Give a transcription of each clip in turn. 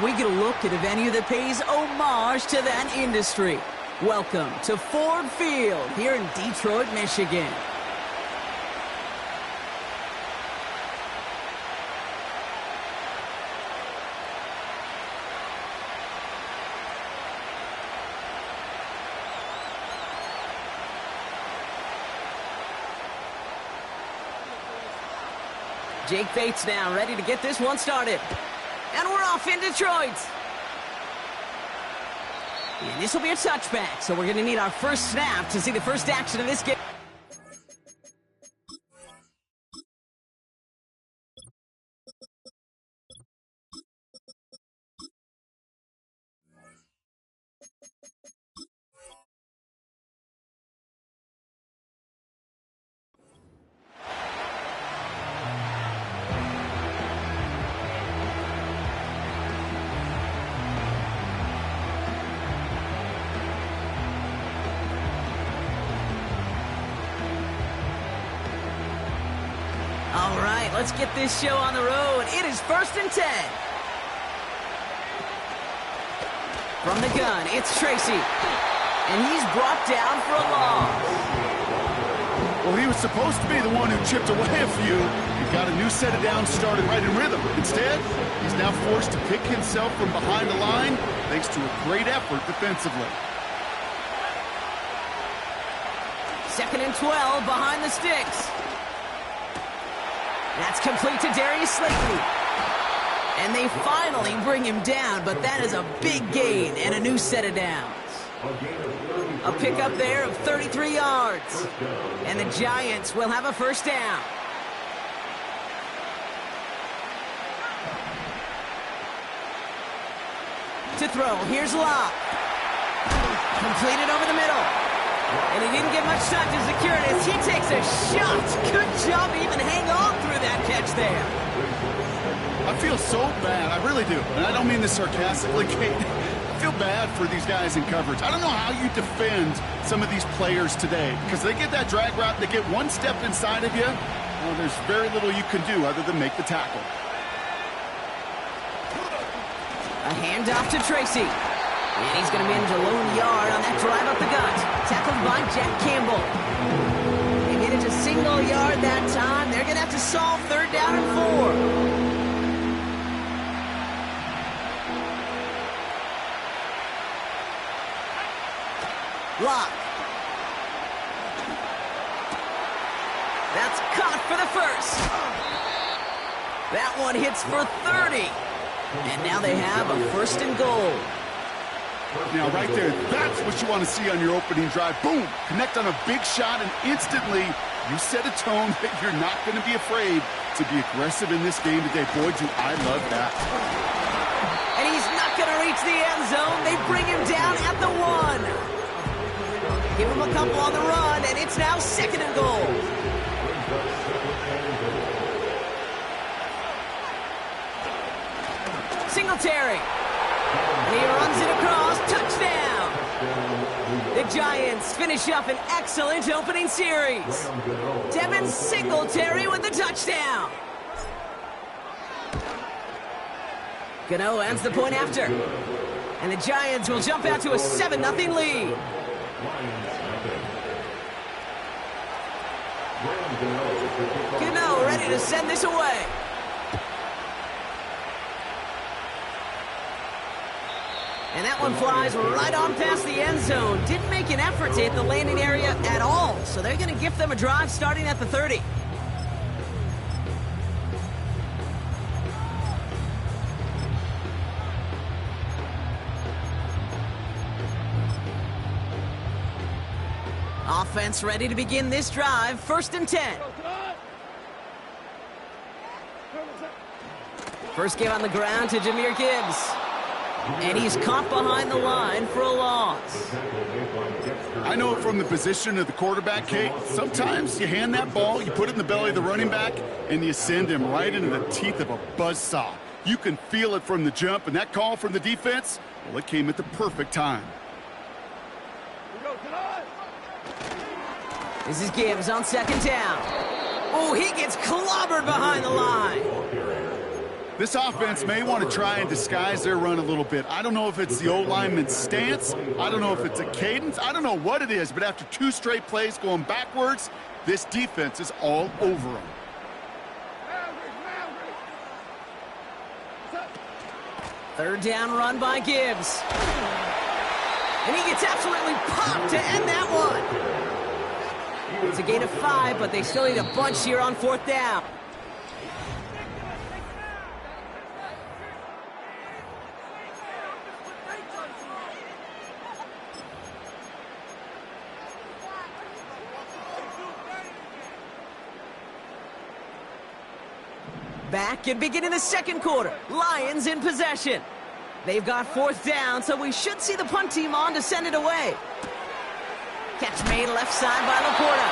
we get a look at a venue that pays homage to that industry. Welcome to Ford Field here in Detroit, Michigan. Jake Bates now ready to get this one started. And we're off in Detroit. And this will be a touchback, so we're going to need our first snap to see the first action of this game. All right, let's get this show on the road. It is 1st and 10. From the gun, it's Tracy. And he's brought down for a loss. Well, he was supposed to be the one who chipped away a few. He got a new set of downs started right in rhythm. Instead, he's now forced to pick himself from behind the line thanks to a great effort defensively. 2nd and 12 behind the sticks. That's complete to Darius Slayton. And they finally bring him down, but that is a big gain and a new set of downs. A pickup there of 33 yards. And the Giants will have a first down. To throw, here's Locke. Completed over the middle. And he didn't get much time to secure it as he takes a shot. Good job to even hang on through that catch there. I feel so bad. I really do. And I don't mean this sarcastically, Kate. I feel bad for these guys in coverage. I don't know how you defend some of these players today because they get that drag route, they get one step inside of you. Well, there's very little you can do other than make the tackle. A handoff to Tracy. And he's going to manage a lone yard on that drive up the gut. Tackled by Jack Campbell. They managed a single yard that time. They're going to have to solve 3rd down and 4. Locke. That's caught for the first. That one hits for 30. And now they have a 1st and goal. Now, right there, that's what you want to see on your opening drive. Boom! Connect on a big shot, and instantly you set a tone that you're not going to be afraid to be aggressive in this game today. Boy, do I love that. And he's not going to reach the end zone. They bring him down at the 1. Give him a couple on the run, and it's now 2nd and goal. Singletary. And he runs it across. Touchdown. The Giants finish up an excellent opening series. Devin Singletary with the touchdown. Gano ends the point after. And the Giants will jump out to a 7-0 lead. Gano ready to send this away. And that one flies right on past the end zone. Didn't make an effort to hit the landing area at all. So they're going to gift them a drive starting at the 30. Offense ready to begin this drive. 1st and 10. First game on the ground to Jahmyr Gibbs. And he's caught behind the line for a loss. I know it from the position of the quarterback, Kate. Sometimes you hand that ball, you put it in the belly of the running back, and you send him right into the teeth of a buzzsaw. You can feel it from the jump, and that call from the defense, well, it came at the perfect time. This is Gibbs on 2nd down. Oh, he gets clobbered behind the line. This offense may want to try and disguise their run a little bit. I don't know if it's the O-lineman's stance. I don't know if it's a cadence. I don't know what it is, but after 2 straight plays going backwards, this defense is all over them. Third down run by Gibbs. And he gets absolutely popped to end that one. It's a gain of 5, but they still need a bunch here on 4th down. Back and beginning the second quarter. Lions in possession. They've got 4th down, so we should see the punt team on to send it away. Catch made left side by Laporta.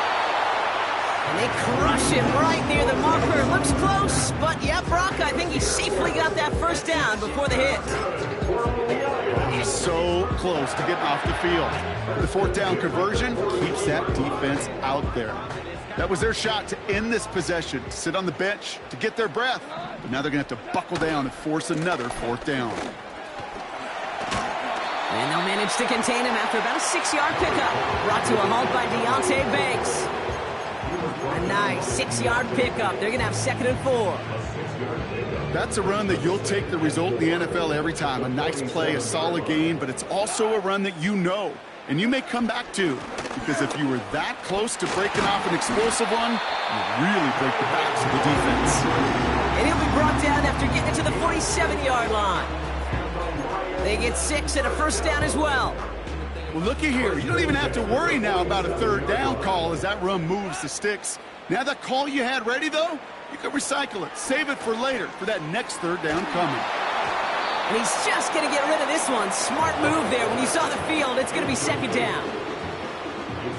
And they crush him right near the marker. Looks close, but yeah, Brock, I think he safely got that first down before the hit. He's so close to getting off the field. The 4th down conversion keeps that defense out there. That was their shot to end this possession, to sit on the bench, to get their breath. But now they're going to have to buckle down and force another 4th down. And they'll manage to contain him after about a 6-yard pickup. Brought to a halt by Deontay Banks. A nice 6-yard pickup. They're going to have 2nd and 4. That's a run that you'll take the result in the NFL every time. A nice play, a solid gain, but it's also a run that you know. And you may come back to, because if you were that close to breaking off an explosive one, you really break the backs of the defense. And he'll be brought down after getting it to the 47-yard line. They get 6 and a first down as well. Well, looky here. You don't even have to worry now about a 3rd down call as that run moves the sticks. Now that call you had ready, though, you can recycle it. Save it for later for that next 3rd down coming. And he's just going to get rid of this one. Smart move there. When you saw the field, it's going to be 2nd down.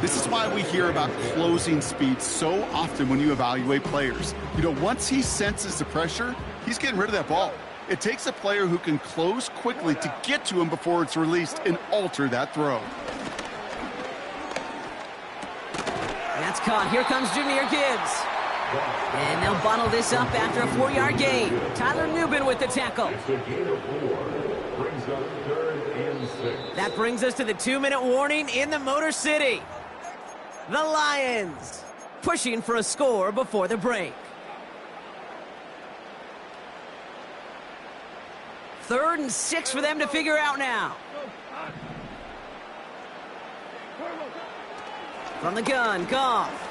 This is why we hear about closing speed so often when you evaluate players. You know, once he senses the pressure, he's getting rid of that ball. It takes a player who can close quickly to get to him before it's released and alter that throw. That's caught. Here comes Jahmyr Gibbs. And they'll bottle this up after a 4-yard gain. Tyler Nubin with the tackle. That brings us to the 2-minute warning in the Motor City. The Lions pushing for a score before the break. 3rd and 6 for them to figure out now. From the gun, Goff.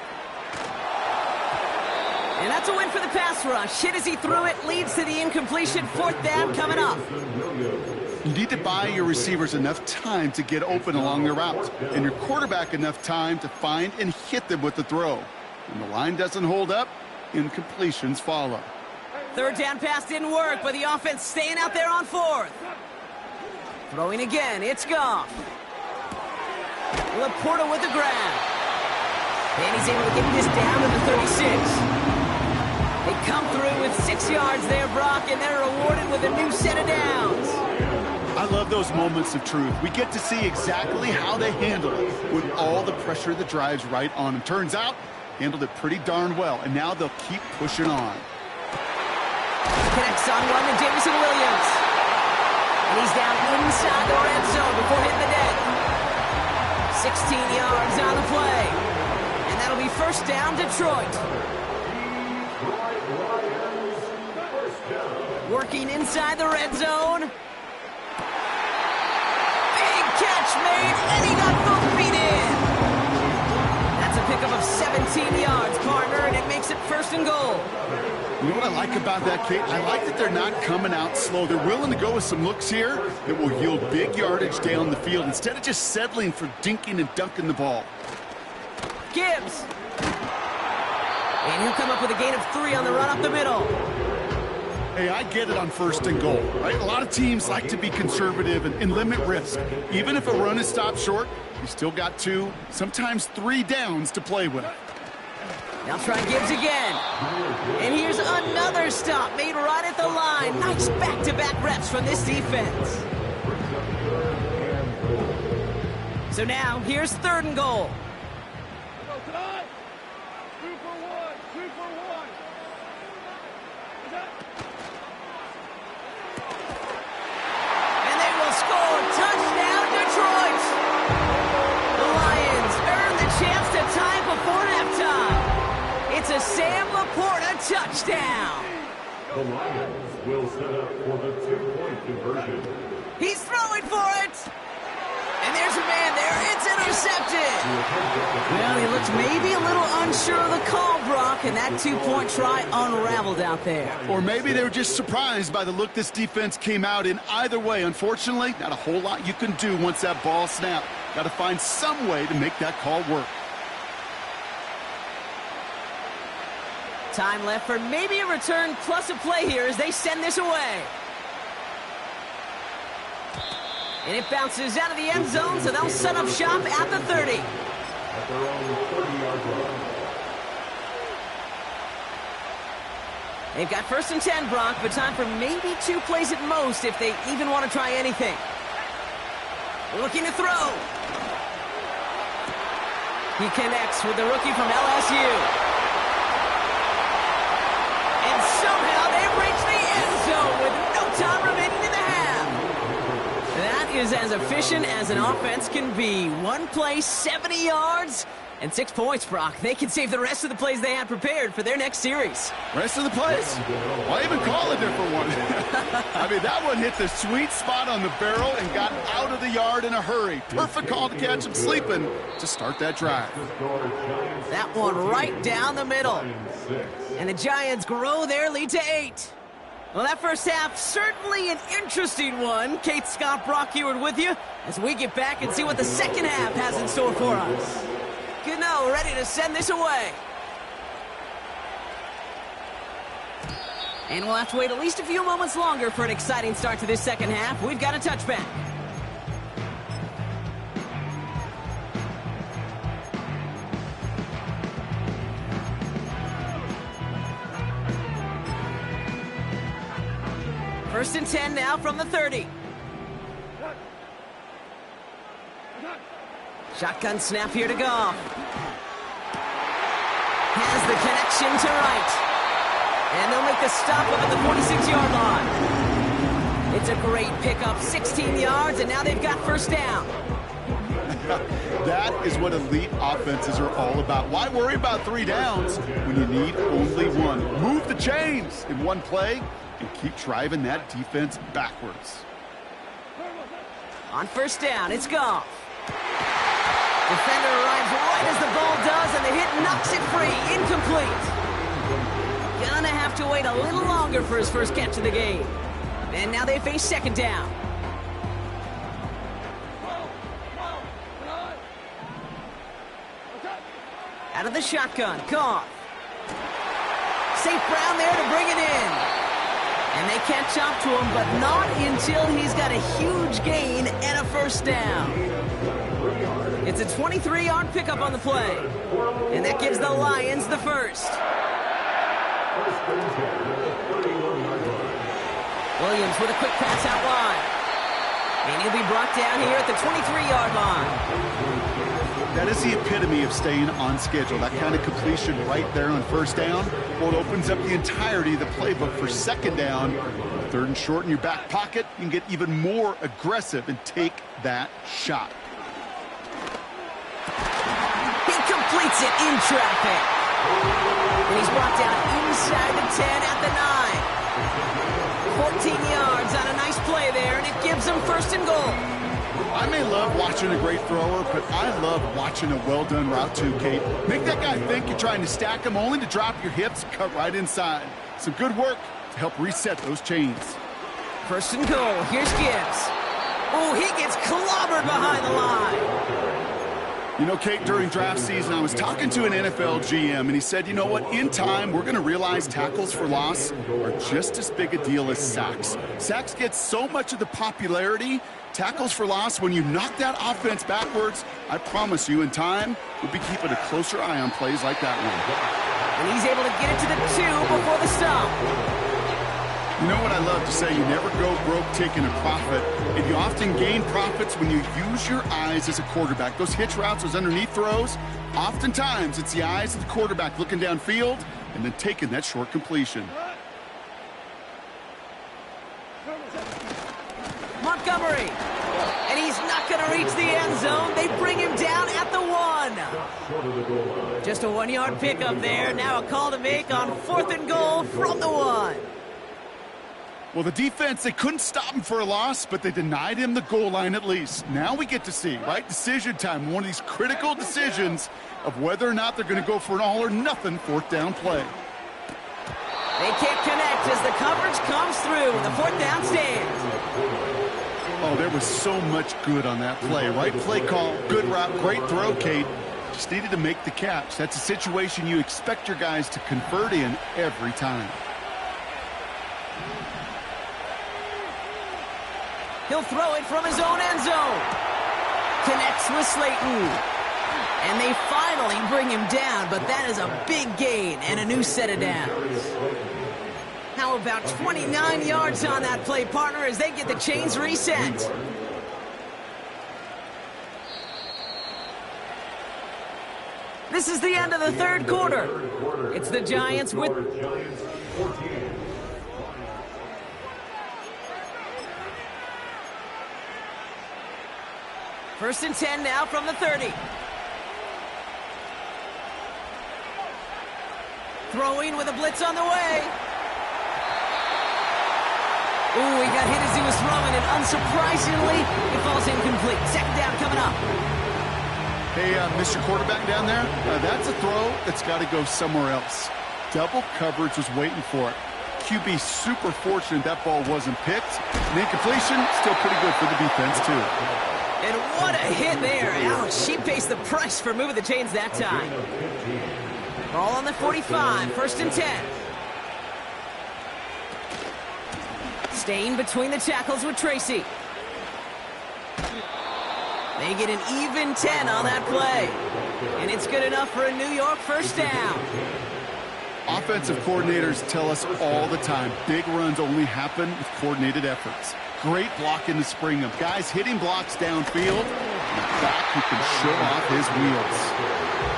And that's a win for the pass rush. Hit as he threw it, leads to the incompletion. 4th down coming up. You need to buy your receivers enough time to get open along their route, and your quarterback enough time to find and hit them with the throw. When the line doesn't hold up, incompletions follow. 3rd down pass didn't work, but the offense staying out there on 4th. Throwing again, it's Goff. Laporta with the grab. And he's able to get this down to the 36. They come through with 6 yards there, Brock, and they're rewarded with a new set of downs. I love those moments of truth. We get to see exactly how they handle it with all the pressure that drives right on them. Turns out, handled it pretty darn well, and now they'll keep pushing on. Connects on one to Jameson Williams. And he's down inside the red zone before hitting the deck. 16 yards on the play. And that'll be first down, Detroit. Working inside the red zone. Big catch made, and he got both feet in. That's a pickup of 17 yards, partner, and it makes it 1st and goal. You know what I like about that, Kate? I like that they're not coming out slow. They're willing to go with some looks here that will yield big yardage down the field instead of just settling for dinking and dunking the ball. Gibbs. And he'll come up with a gain of 3 on the run up the middle. Hey, I get it on 1st and goal, right? A lot of teams like to be conservative and limit risk. Even if a run is stopped short, you still got 2, sometimes 3 downs to play with. Now try Gibbs again. And here's another stop made right at the line. Nice back-to-back reps from this defense. So now, here's 3rd and goal. touchdown. The Lions will set up for the 2-point conversion. He's throwing for it. And there's a man there. It's intercepted. Well, he looked maybe a little unsure of the call, Brock, and that 2-point try unraveled out there. Or maybe they were just surprised by the look this defense came out in. Either way, unfortunately, not a whole lot you can do once that ball snapped. Got to find some way to make that call work. Time left for maybe a return plus a play here as they send this away. And it bounces out of the end zone, so they'll set up shop at the 30. At their own 30-yard line. They've got 1st and 10, Brock, but time for maybe 2 plays at most if they even want to try anything. Looking to throw. He connects with the rookie from LSU. And somehow they reach the end zone with no time remaining in the half. That is as efficient as an offense can be. 1 play, 70 yards, and 6 points, Brock. They can save the rest of the plays they had prepared for their next series. Rest of the plays? Why even call a different one? I mean, that one hit the sweet spot on the barrel and got out of the yard in a hurry. Perfect call to catch him sleeping to start that drive. That one right down the middle. And the Giants grow their lead to 8. Well, that first half, certainly an interesting one. Kate, Scott, Brock Eward with you as we get back and see what the second half has in store for us. Gano ready to send this away. And we'll have to wait at least a few moments longer for an exciting start to this second half. We've got a touchback. First and 10 now from the 30. Shotgun snap here to Goff. Has the connection to right. And they'll make the stop up at the 46-yard line. It's a great pickup, 16 yards, and now they've got first down. That is what elite offenses are all about. Why worry about 3 downs when you need only 1? Move the chains in 1 play and keep driving that defense backwards. On first down, it's Goff. Defender arrives right as the ball does, and the hit knocks it free. Incomplete. Gonna have to wait a little longer for his first catch of the game. And now they face second down. Out of the shotgun, Goff. St. Brown there to bring it in. And they catch up to him, but not until he's got a huge gain and a first down. It's a 23-yard pickup on the play. And that gives the Lions the first. Williams with a quick pass out wide. And he'll be brought down here at the 23-yard line. That is the epitome of staying on schedule. That kind of completion right there on first down. Well, it opens up the entirety of the playbook for second down. 3rd and short in your back pocket. You can get even more aggressive and take that shot. He completes it in traffic. And he's brought down inside the 10 at the 9. 14 yards on a nice play there, and it gives them first and goal. I may love watching a great thrower, but I love watching a well-done route too, Kate. Make that guy think you're trying to stack him only to drop your hips, cut right inside. Some good work to help reset those chains. First and goal. Here's Gibbs. Oh, he gets clobbered behind the line. You know, Kate, during draft season, I was talking to an NFL GM, and he said, you know what, in time, we're going to realize tackles for loss are just as big a deal as sacks. Sacks get so much of the popularity. Tackles for loss, when you knock that offense backwards, I promise you, in time, we'll be keeping a closer eye on plays like that one. And he's able to get it to the 2 before the stop. You know what I love to say? You never go broke taking a profit, and you often gain profits when you use your eyes as a quarterback. Those hitch routes, those underneath throws, oftentimes it's the eyes of the quarterback looking downfield and then taking that short completion. Montgomery And he's not going to reach the end zone. They bring him down at the 1. Short of the goal line. Just a 1-yard pickup there. Now a call to make on 4th and goal from the 1. Well, the defense, they couldn't stop him for a loss, but they denied him the goal line at least. Now we get to see, right, decision time, one of these critical decisions of whether or not they're going to go for an all-or-nothing 4th down play. They can't connect as the coverage comes through. The 4th down stands. Oh, there was so much good on that play. Right play call, good route, great throw, Kate. Just needed to make the catch. That's a situation you expect your guys to convert in every time. He'll throw it from his own end zone. Connects with Slayton. And they finally bring him down, but that is a big gain and a new set of downs. How about 29 yards on that play, partner, as they get the chains reset? This is the end of the 3rd quarter. It's the Giants with... First and 10 now from the 30. Throwing with a blitz on the way. Ooh, he got hit as he was throwing, and unsurprisingly, it falls incomplete. 2nd down coming up. Hey, Mr. Quarterback down there, that's a throw that's got to go somewhere else. Double coverage was waiting for it. QB super fortunate that ball wasn't picked. And incompletion, still pretty good for the defense, too. And what a hit there. Ouch, she pays the price for moving the chains that time. Ball on the 45, 1st and 10. Staying between the tackles with Tracy. They get an even 10 on that play. And it's good enough for a New York 1st down. Offensive coordinators tell us all the time, big runs only happen with coordinated efforts. Great blocking to spring them. Guys hitting blocks downfield. And a back who can show off his wheels.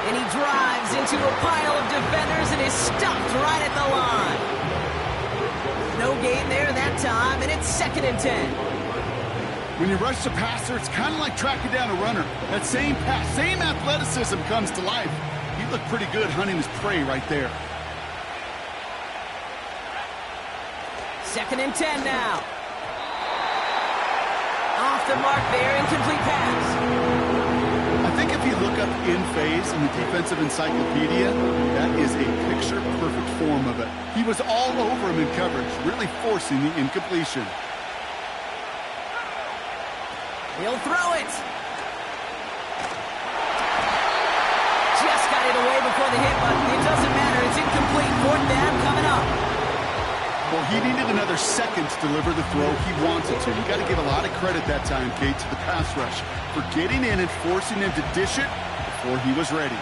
And he drives into a pile of defenders and is stopped right at the line. No gain there that time, and it's 2nd and 10. When you rush the passer, it's kind of like tracking down a runner. That same pass, same athleticism comes to life. He looked pretty good hunting his prey right there. 2nd and 10 now. Off the mark there, incomplete pass. I think if you look up in phase in the defensive encyclopedia, that is a picture-perfect form of it. He was all over him in coverage, really forcing the incompletion. He'll throw it. Just got it away before the hit button. It doesn't matter. It's incomplete. 4th down coming up. Well, he needed another second to deliver the throw he wanted to. You got to give a lot of credit that time, Kate, to the pass rush for getting in and forcing him to dish it before he was ready.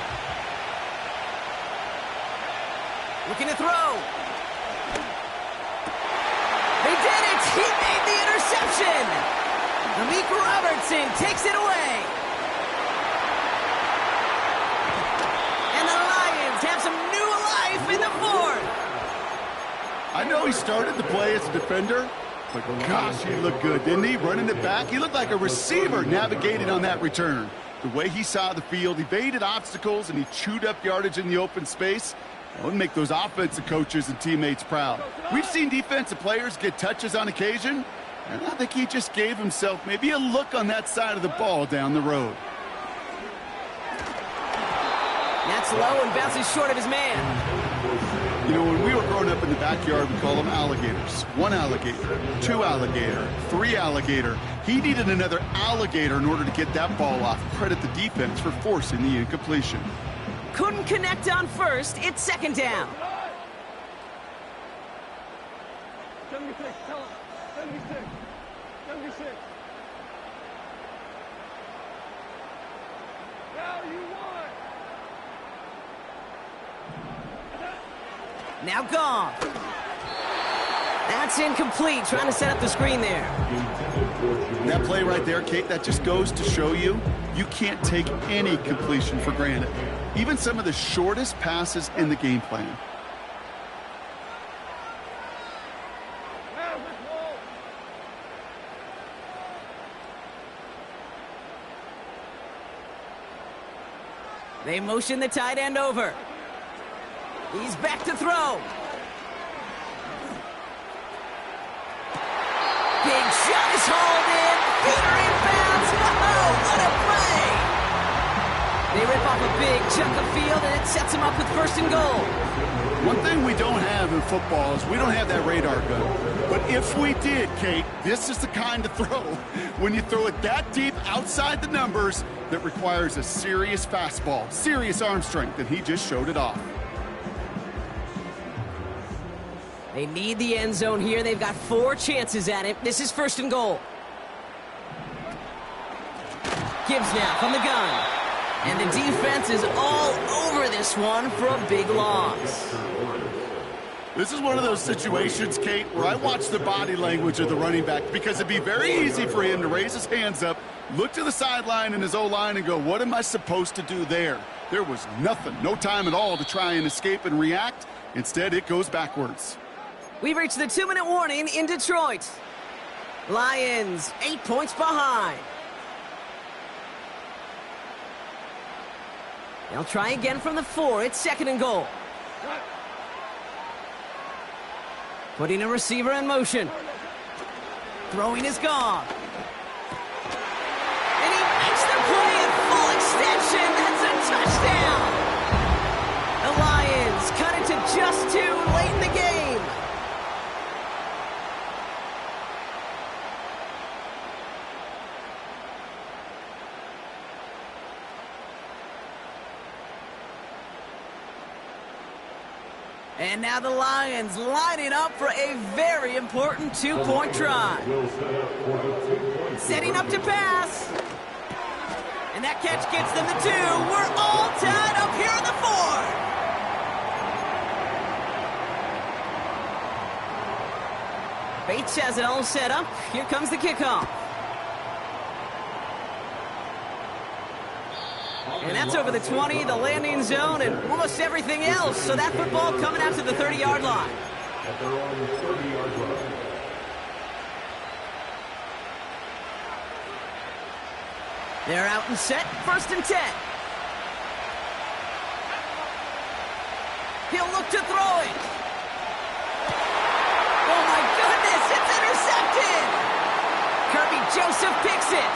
Looking to throw. They did it! He made the interception! Amik Robertson takes it away. And the Lions have some new life in the 4th. I know he started the play as a defender, but gosh, he looked good, didn't he? Running it back, he looked like a receiver navigating on that return. The way he saw the field, evaded obstacles, and he chewed up yardage in the open space. That would make those offensive coaches and teammates proud. We've seen defensive players get touches on occasion, and I think he just gave himself maybe a look on that side of the ball down the road. That's low and bounces short of his man. You know, when we were growing up in the backyard, we call them alligators. 1 alligator, 2 alligator, 3 alligator. He needed another alligator in order to get that ball off. Credit the defense for forcing the incompletion. Couldn't connect on 1st. It's 2nd down. 76, tell him. 76. 76. Now you won. Now gone. That's incomplete. Trying to set up the screen there. That play right there, Kate, that just goes to show you, you can't take any completion for granted. Even some of the shortest passes in the game plan. They motion the tight end over. He's back to throw. Big shot is hauled in. Peter inbounds. Oh, what a play! They rip off a big chunk of field, and it sets them up with 1st and goal. One thing we don't have in football is we don't have that radar gun. But if we did, Kate, this is the kind of throw, when you throw it that deep outside the numbers, that requires a serious fastball, serious arm strength, and he just showed it off. They need the end zone here. They've got 4 chances at it. This is 1st and goal. Gibbs now from the gun. And the defense is all over this one for a big loss. This is one of those situations, Kate, where I watch the body language of the running back, because it'd be very easy for him to raise his hands up, look to the sideline in his O-line and go, what am I supposed to do there? There was nothing, no time at all to try and escape and react. Instead, it goes backwards. We've reached the 2-minute warning in Detroit. Lions 8 points behind. They'll try again from the 4. It's 2nd and goal. Putting a receiver in motion. Throwing is gone. And he makes the play at full extension. That's a touchdown. The Lions cut it to just 2 late in the game. And now the Lions lining up for a very important 2-point try. Setting up to pass. And that catch gets them the 2. We're all tied up here in the 4. Bates has it all set up. Here comes the kickoff. And that's over the 20, the landing zone, and almost everything else. So that football coming out to the 30-yard line. At their own 30-yard line. They're out and set, 1st and 10. He'll look to throw it. Oh my goodness, it's intercepted. Kirby Joseph picks it.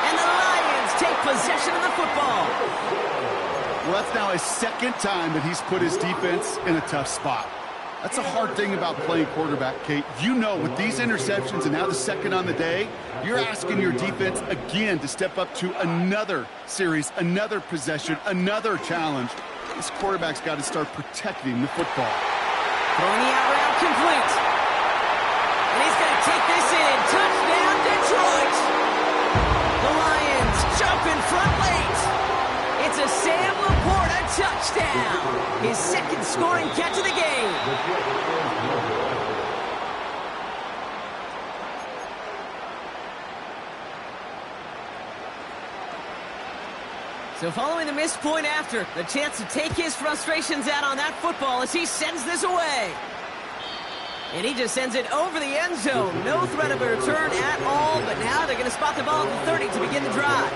And the Lions take possession of the football. Well, that's now his 2nd time that he's put his defense in a tough spot. That's a hard thing about playing quarterback, Kate. You know, with these interceptions and now the 2nd on the day, you're asking your defense again to step up to another series, another possession, another challenge. This quarterback's got to start protecting the football. Throwing the out route complete. And he's going to take this in. Touchdown, Detroit. The Lions jump in front late. It's a Sam Laporta touchdown. His 2nd scoring catch of the game. So following the missed point after, the chance to take his frustrations out on that football as he sends this away. And he just sends it over the end zone. No threat of a return at all, but now they're going to spot the ball at the 30 to begin the drive.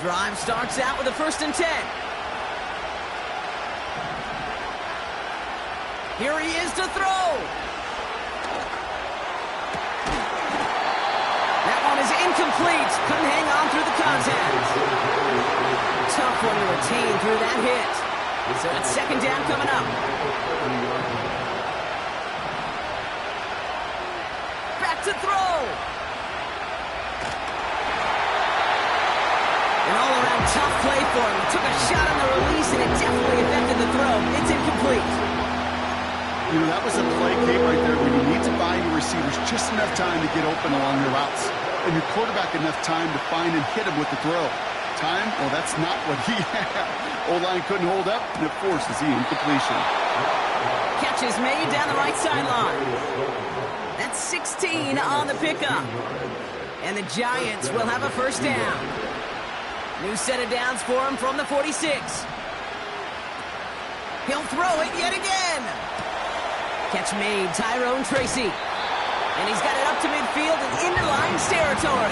Drive starts out with a 1st and 10. Here he is to throw. That one is incomplete. Couldn't hang on through the contact. Tough one to retain through that hit. So it's 2nd down coming up. Back to throw. An all-around tough play for him. He took a shot on the release, and it definitely affected the throw. It's incomplete. You know, that was a play, Kate, right there, where you need to buy your receivers just enough time to get open along your routes, and your quarterback enough time to find and hit him with the throw. Time? Well, that's not what he had. O-line couldn't hold up, and it forces the incompletion. Catch is made down the right sideline. That's 16 on the pickup. And the Giants will have a 1st down. New set of downs for him from the 46. He'll throw it yet again. Catch made, Tyrone Tracy. And he's got it up to midfield and into Lions territory.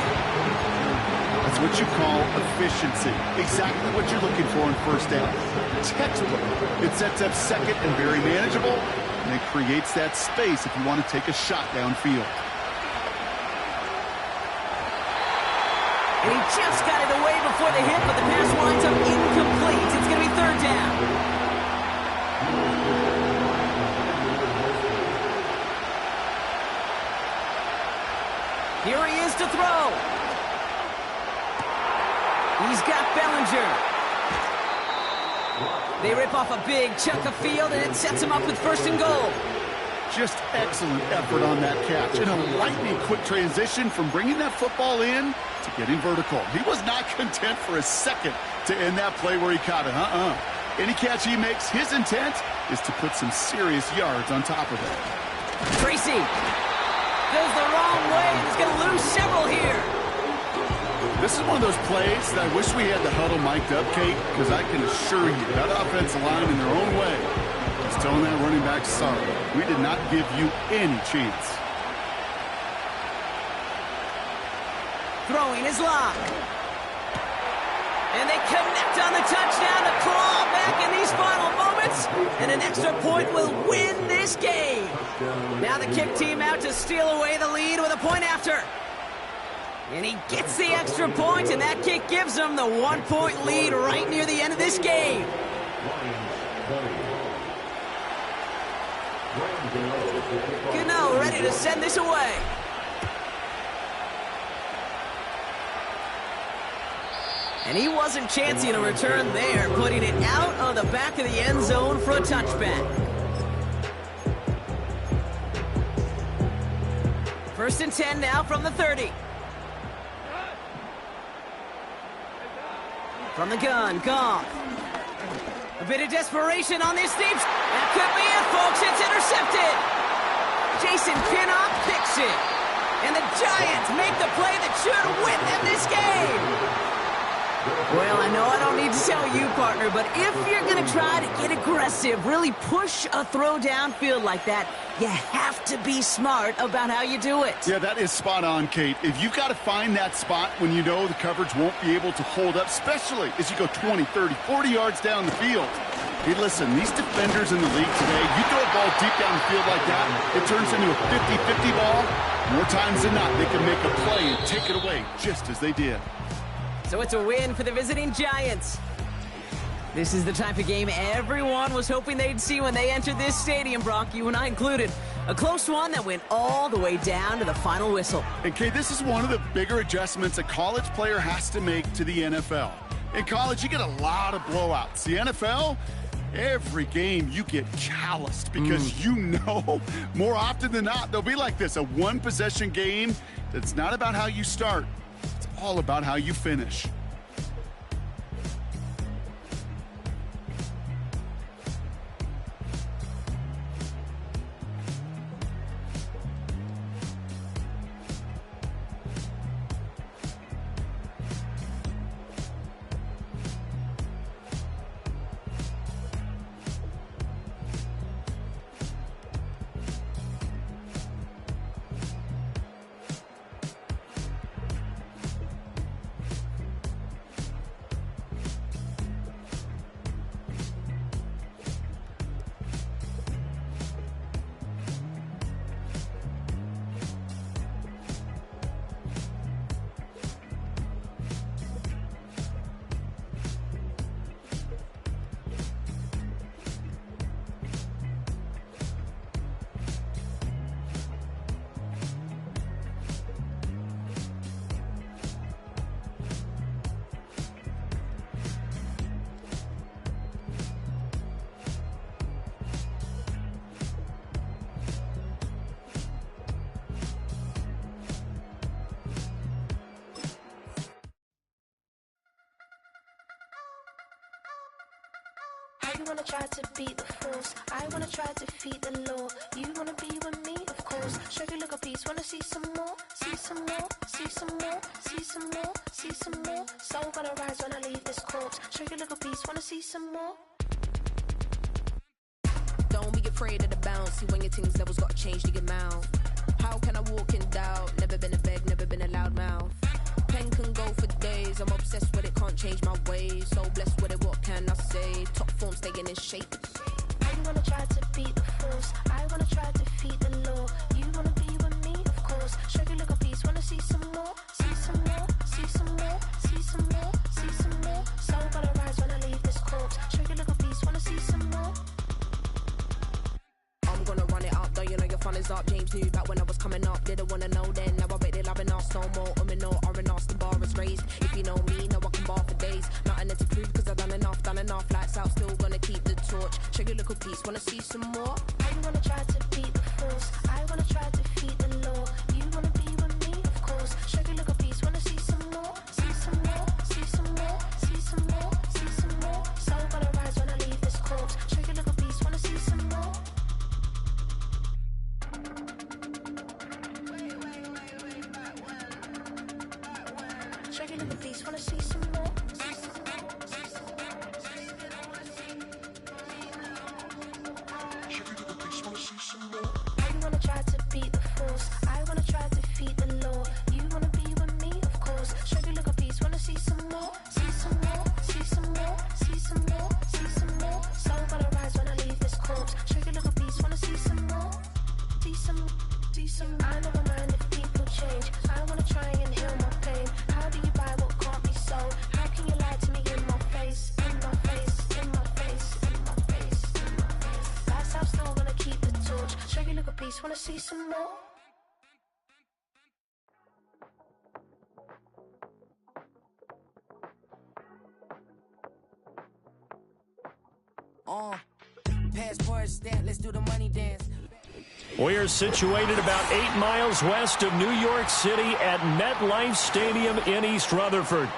That's what you call efficiency. Exactly what you're looking for in first down. Textbook. It sets up second and very manageable, and it creates that space if you want to take a shot downfield. And he just got it away before the hit, but the pass winds up incomplete. It's going to be third down. Here he is to throw. He's got Bellinger. They rip off a big chunk of field, and it sets him up with first and goal. Just excellent effort on that catch. And a lightning quick transition from bringing that football in to getting vertical. He was not content for a second to end that play where he caught it. Any catch he makes, his intent is to put some serious yards on top of it. Tracy goes the wrong way. He's going to lose several here. This is one of those plays that I wish we had the huddle mic'd up, Kate, because I can assure you that offensive line in their own way is telling that running back, sorry, we did not give you any chance. Throwing his lock. And they connect on the touchdown to claw back in these final moments. And an extra point will win this game. Now the kick team out to steal away the lead with a point after. And he gets the extra point, and that kick gives them the 1-point lead right near the end of this game. Gano ready to send this away. And he wasn't chancing a return there, putting it out of the back of the end zone for a touchback. First and 10 now from the 30. From the gun, Goff. A bit of desperation on this deep. That could be it, folks. It's intercepted. Jason Pinnock picks it. And the Giants make the play that should win them this game. Well, I know I don't need to tell you, partner, but if you're going to try to get aggressive, really push a throw downfield like that, you have to be smart about how you do it. Yeah, that is spot on, Kate. If you've got to find that spot when you know the coverage won't be able to hold up, especially as you go 20, 30, 40 yards down the field. Hey, listen, these defenders in the league today, you throw a ball deep down the field like that, it turns into a 50-50 ball. More times than not, they can make a play and take it away just as they did. So it's a win for the visiting Giants. This is the type of game everyone was hoping they'd see when they entered this stadium, Brock, you and I included. A close one that went all the way down to the final whistle. And, Kate, this is one of the bigger adjustments a college player has to make to the NFL. In college, you get a lot of blowouts. The NFL, every game you get calloused because you know more often than not they'll be like this, a one-possession game that's not about how you start. It's all about how you finish. You wanna try to beat the force, I wanna try to defeat the law. You wanna be with me, of course. Show you look a piece, wanna see some more, see some more, see some more, see some more, see some more. Soul gonna rise when I leave this corpse. Show you look a piece, wanna see some more. Don't be afraid of the bounce. See when your things levels got changed to your mouth. How can I walk in doubt? Never been a beg, never been a loud mouth. Pen can go for days. always. I'm obsessed with it, can't change my ways. So blessed with it, what can I say? Top form, staying in shape. You wanna try to beat the force, I wanna try to defeat the law. You wanna be with me, of course. Show you look a piece, wanna see some more, see some more, see some more, see some more, see some more. Soul gonna rise when I leave this corpse. Show you look a piece, wanna see some more. I'm gonna run it up, though you know your fun is up. James knew back when I was coming up, didn't wanna know then. Now I bet they're loving us no more. No R&R, the bar is raised. If you know me, know I can bar for days. Nothing to prove, cause I've done enough. Lights out, still gonna keep the torch. Show you look a piece, wanna see some more? You wanna try to beat the force, I wanna try to defeat the law. You wanna be with me, of course. Show you look a piece, wanna see some more, see some more, see some more, see some more, see some more. Soul gonna rise when I leave this corpse. Show you look a piece, wanna see some more. Show you look a piece, wanna see some more. You wanna try to beat the force, I wanna try to defeat the law. You wanna be with me, of course. Show you look a piece, wanna see some more, see some more, see some more, see some more, see some more. Soul gonna rise when I leave this corpse. Show you look a piece, wanna see some more, see some, see some. I never mind if people change. I wanna try and heal my pain. How do you buy what can't be sold? How can you lie to me in my face, in my face, in my face, in my face, in my face? That's how still gonna keep the torch. Show you look a piece, wanna see some more. Passport stamp, let's do the money dance. We are situated about 8 miles west of New York City at MetLife Stadium in East Rutherford.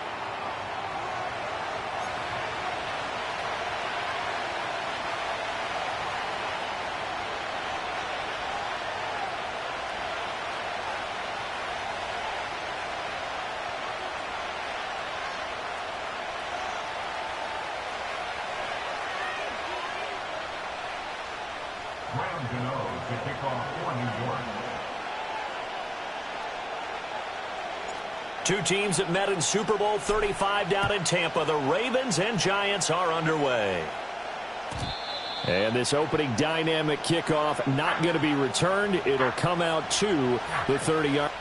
To kick off for New York. Two teams at Madden Super Bowl 35 down in Tampa. The Ravens and Giants are underway. And this opening dynamic kickoff not going to be returned. It'll come out to the 30-yard.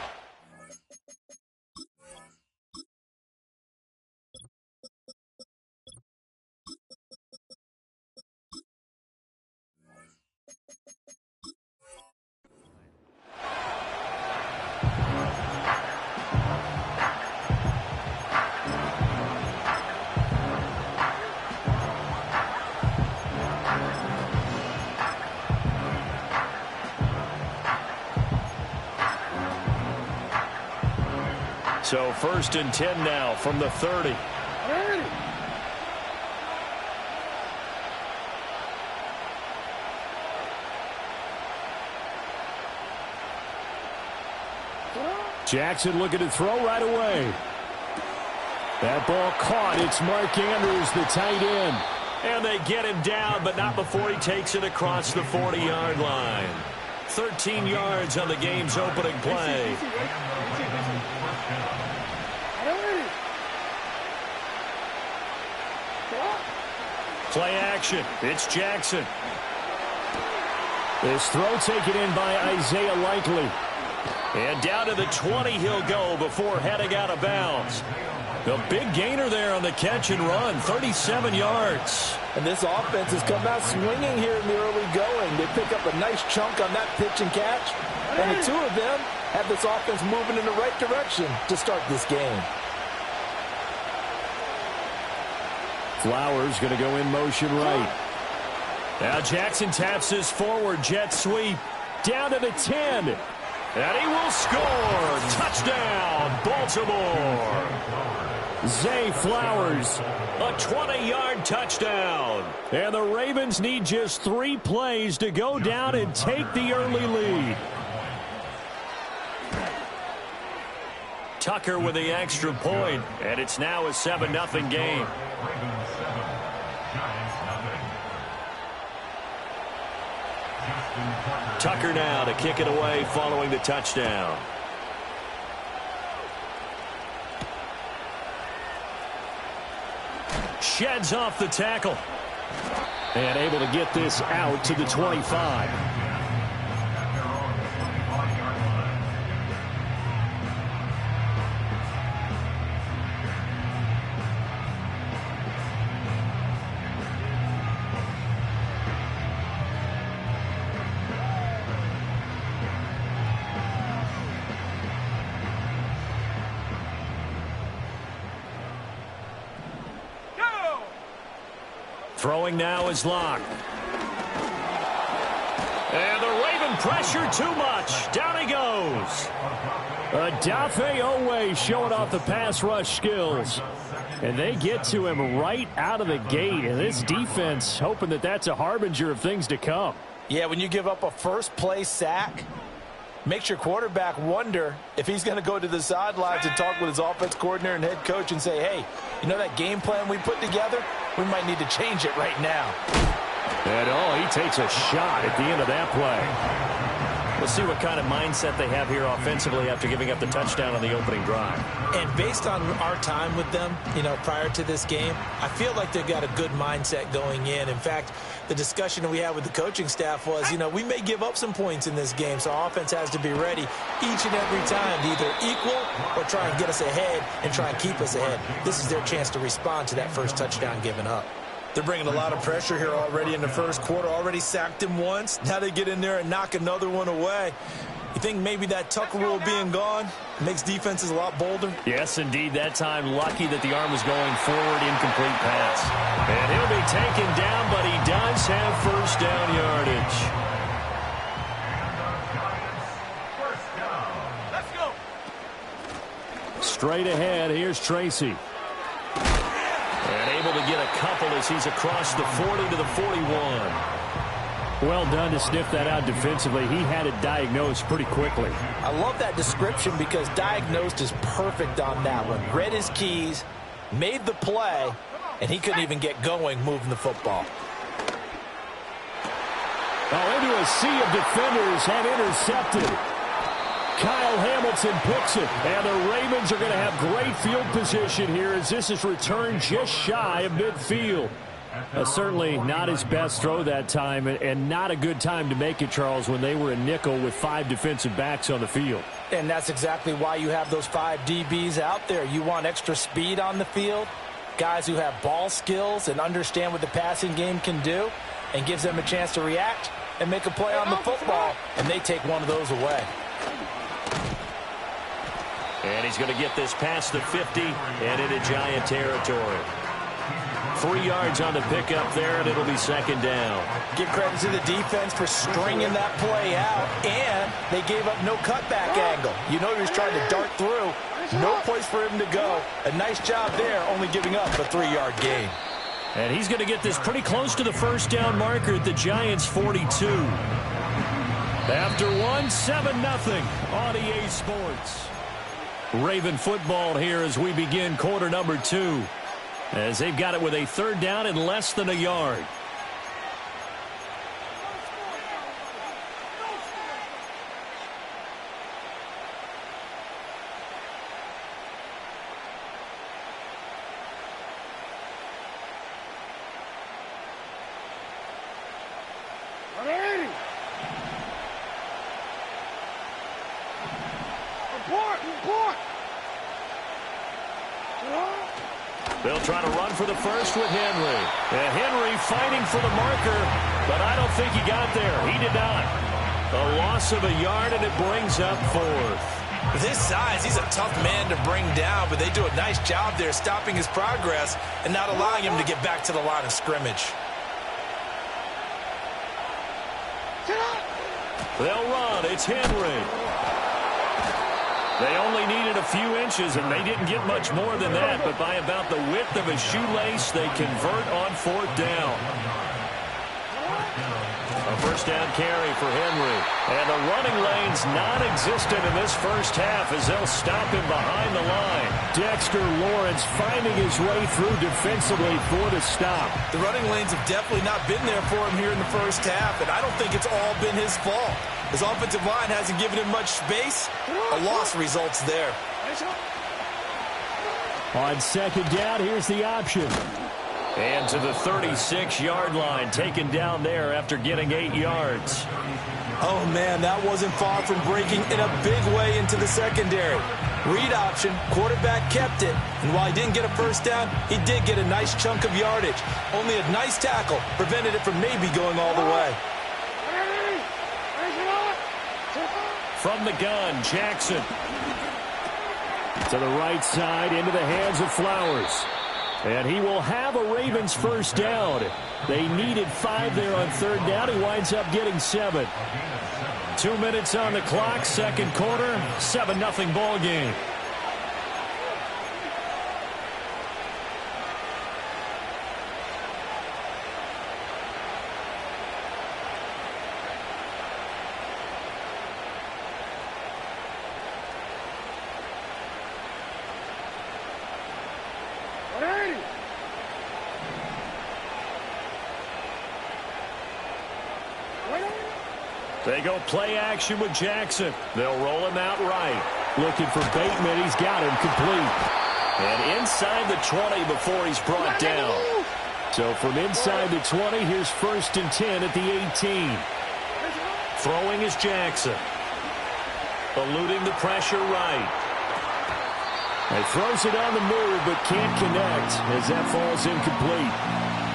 So 1st and 10 now from the 30. Jackson looking to throw right away. That ball caught. It's Mark Andrews, the tight end. And they get him down, but not before he takes it across the 40-yard line. 13 yards on the game's opening play. Play action. It's Jackson. This throw taken in by Isaiah Likely. And down to the 20 he'll go before heading out of bounds. The big gainer there on the catch and run, 37 yards. And this offense has come out swinging here in the early going. They pick up a nice chunk on that pitch and catch. And the two of them have this offense moving in the right direction to start this game. Flowers going to go in motion right. Now Jackson taps his forward jet sweep. Down to the 10. And he will score. Touchdown, Baltimore. Zay Flowers, a 20-yard touchdown. And the Ravens need just 3 plays to go down and take the early lead. Tucker with the extra point, and it's now a 7-0 game. Tucker now to kick it away following the touchdown. sheds off the tackle. And able to get this out to the 25. Throwing now is Locke. And the Raven pressure too much. Down he goes. Adafe Owe showing off the pass rush skills. And they get to him right out of the gate. And this defense hoping that that's a harbinger of things to come. Yeah, when you give up a first-play sack, makes your quarterback wonder if he's going to go to the sidelines and talk with his offense coordinator and head coach and say, hey, you know that game plan we put together? We might need to change it right now. And, he takes a shot at the end of that play. We'll see what kind of mindset they have here offensively after giving up the touchdown on the opening drive. And based on our time with them, prior to this game, I feel like they've got a good mindset going in. In fact, the discussion we had with the coaching staff was, we may give up some points in this game, so our offense has to be ready each and every time to either equal or try and get us ahead and try and keep us ahead. This is their chance to respond to that first touchdown given up. They're bringing a lot of pressure here already in the first quarter. Already sacked him once. Now they get in there and knock another one away. You think maybe that Tucker rule being gone makes defenses a lot bolder? Yes, indeed. That time, lucky that the arm was going forward, incomplete pass. And he'll be taken down, but he does have first down yardage. Let's go. Straight ahead, here's Tracy. And able to get a couple as he's across the 40 to the 41. Well done to sniff that out defensively. He had it diagnosed pretty quickly. I love that description because diagnosed is perfect on that one. Read his keys, made the play, and he couldn't even get going moving the football. Into a sea of defenders and intercepted. Kyle Hamilton picks it, and the Ravens are going to have great field position here as this is returned just shy of midfield. Certainly not his best throw that time, and not a good time to make it, Charles, when they were in nickel with 5 defensive backs on the field. And that's exactly why you have those 5 DBs out there. You want extra speed on the field, guys who have ball skills and understand what the passing game can do, and gives them a chance to react and make a play on the football, and they take one of those away. And he's going to get this past the 50 and into Giant territory. 3 yards on the pickup there, and it'll be second down. Give credit to the defense for stringing that play out, and they gave up no cutback angle. You know he was trying to dart through. No place for him to go. A nice job there, only giving up a 3-yard gain. And he's going to get this pretty close to the first down marker at the Giants' 42. After 7-0 on EA Sports. Raven football here as we begin quarter number 2. As they've got it with a third down and less than a yard. They'll try to run for the first with Henry. And Henry fighting for the marker, but I don't think he got there. He did not. A loss of a yard, and it brings up 4th. With his size, he's a tough man to bring down, but they do a nice job there stopping his progress and not allowing him to get back to the line of scrimmage. They'll run. It's Henry. They only needed a few inches, and they didn't get much more than that, but by about the width of a shoelace, they convert on 4th down. A first down carry for Henry. And the running lane's non-existent in this first half as they'll stop him behind the line. Dexter Lawrence finding his way through defensively for the stop. The running lanes have definitely not been there for him here in the first half, and I don't think it's all been his fault. His offensive line hasn't given him much space. A loss results there. On second down, here's the option. And to the 36-yard line, taken down there after getting 8 yards. Oh, man, that wasn't far from breaking in a big way into the secondary. Read option, quarterback kept it. And while he didn't get a first down, he did get a nice chunk of yardage. Only a nice tackle prevented it from maybe going all the way. From the gun, Jackson. To the right side, into the hands of Flowers. And he will have a Ravens first down. They needed 5 there on third down. He winds up getting 7. 2 minutes on the clock, second quarter, 7-0 ball game. They go play action with Jackson. They'll roll him out right. Looking for Bateman. He's got him complete. And inside the 20 before he's brought down. So from inside the 20, here's 1st and 10 at the 18. Throwing is Jackson. Eluding the pressure right. He throws it on the move but can't connect as that falls incomplete.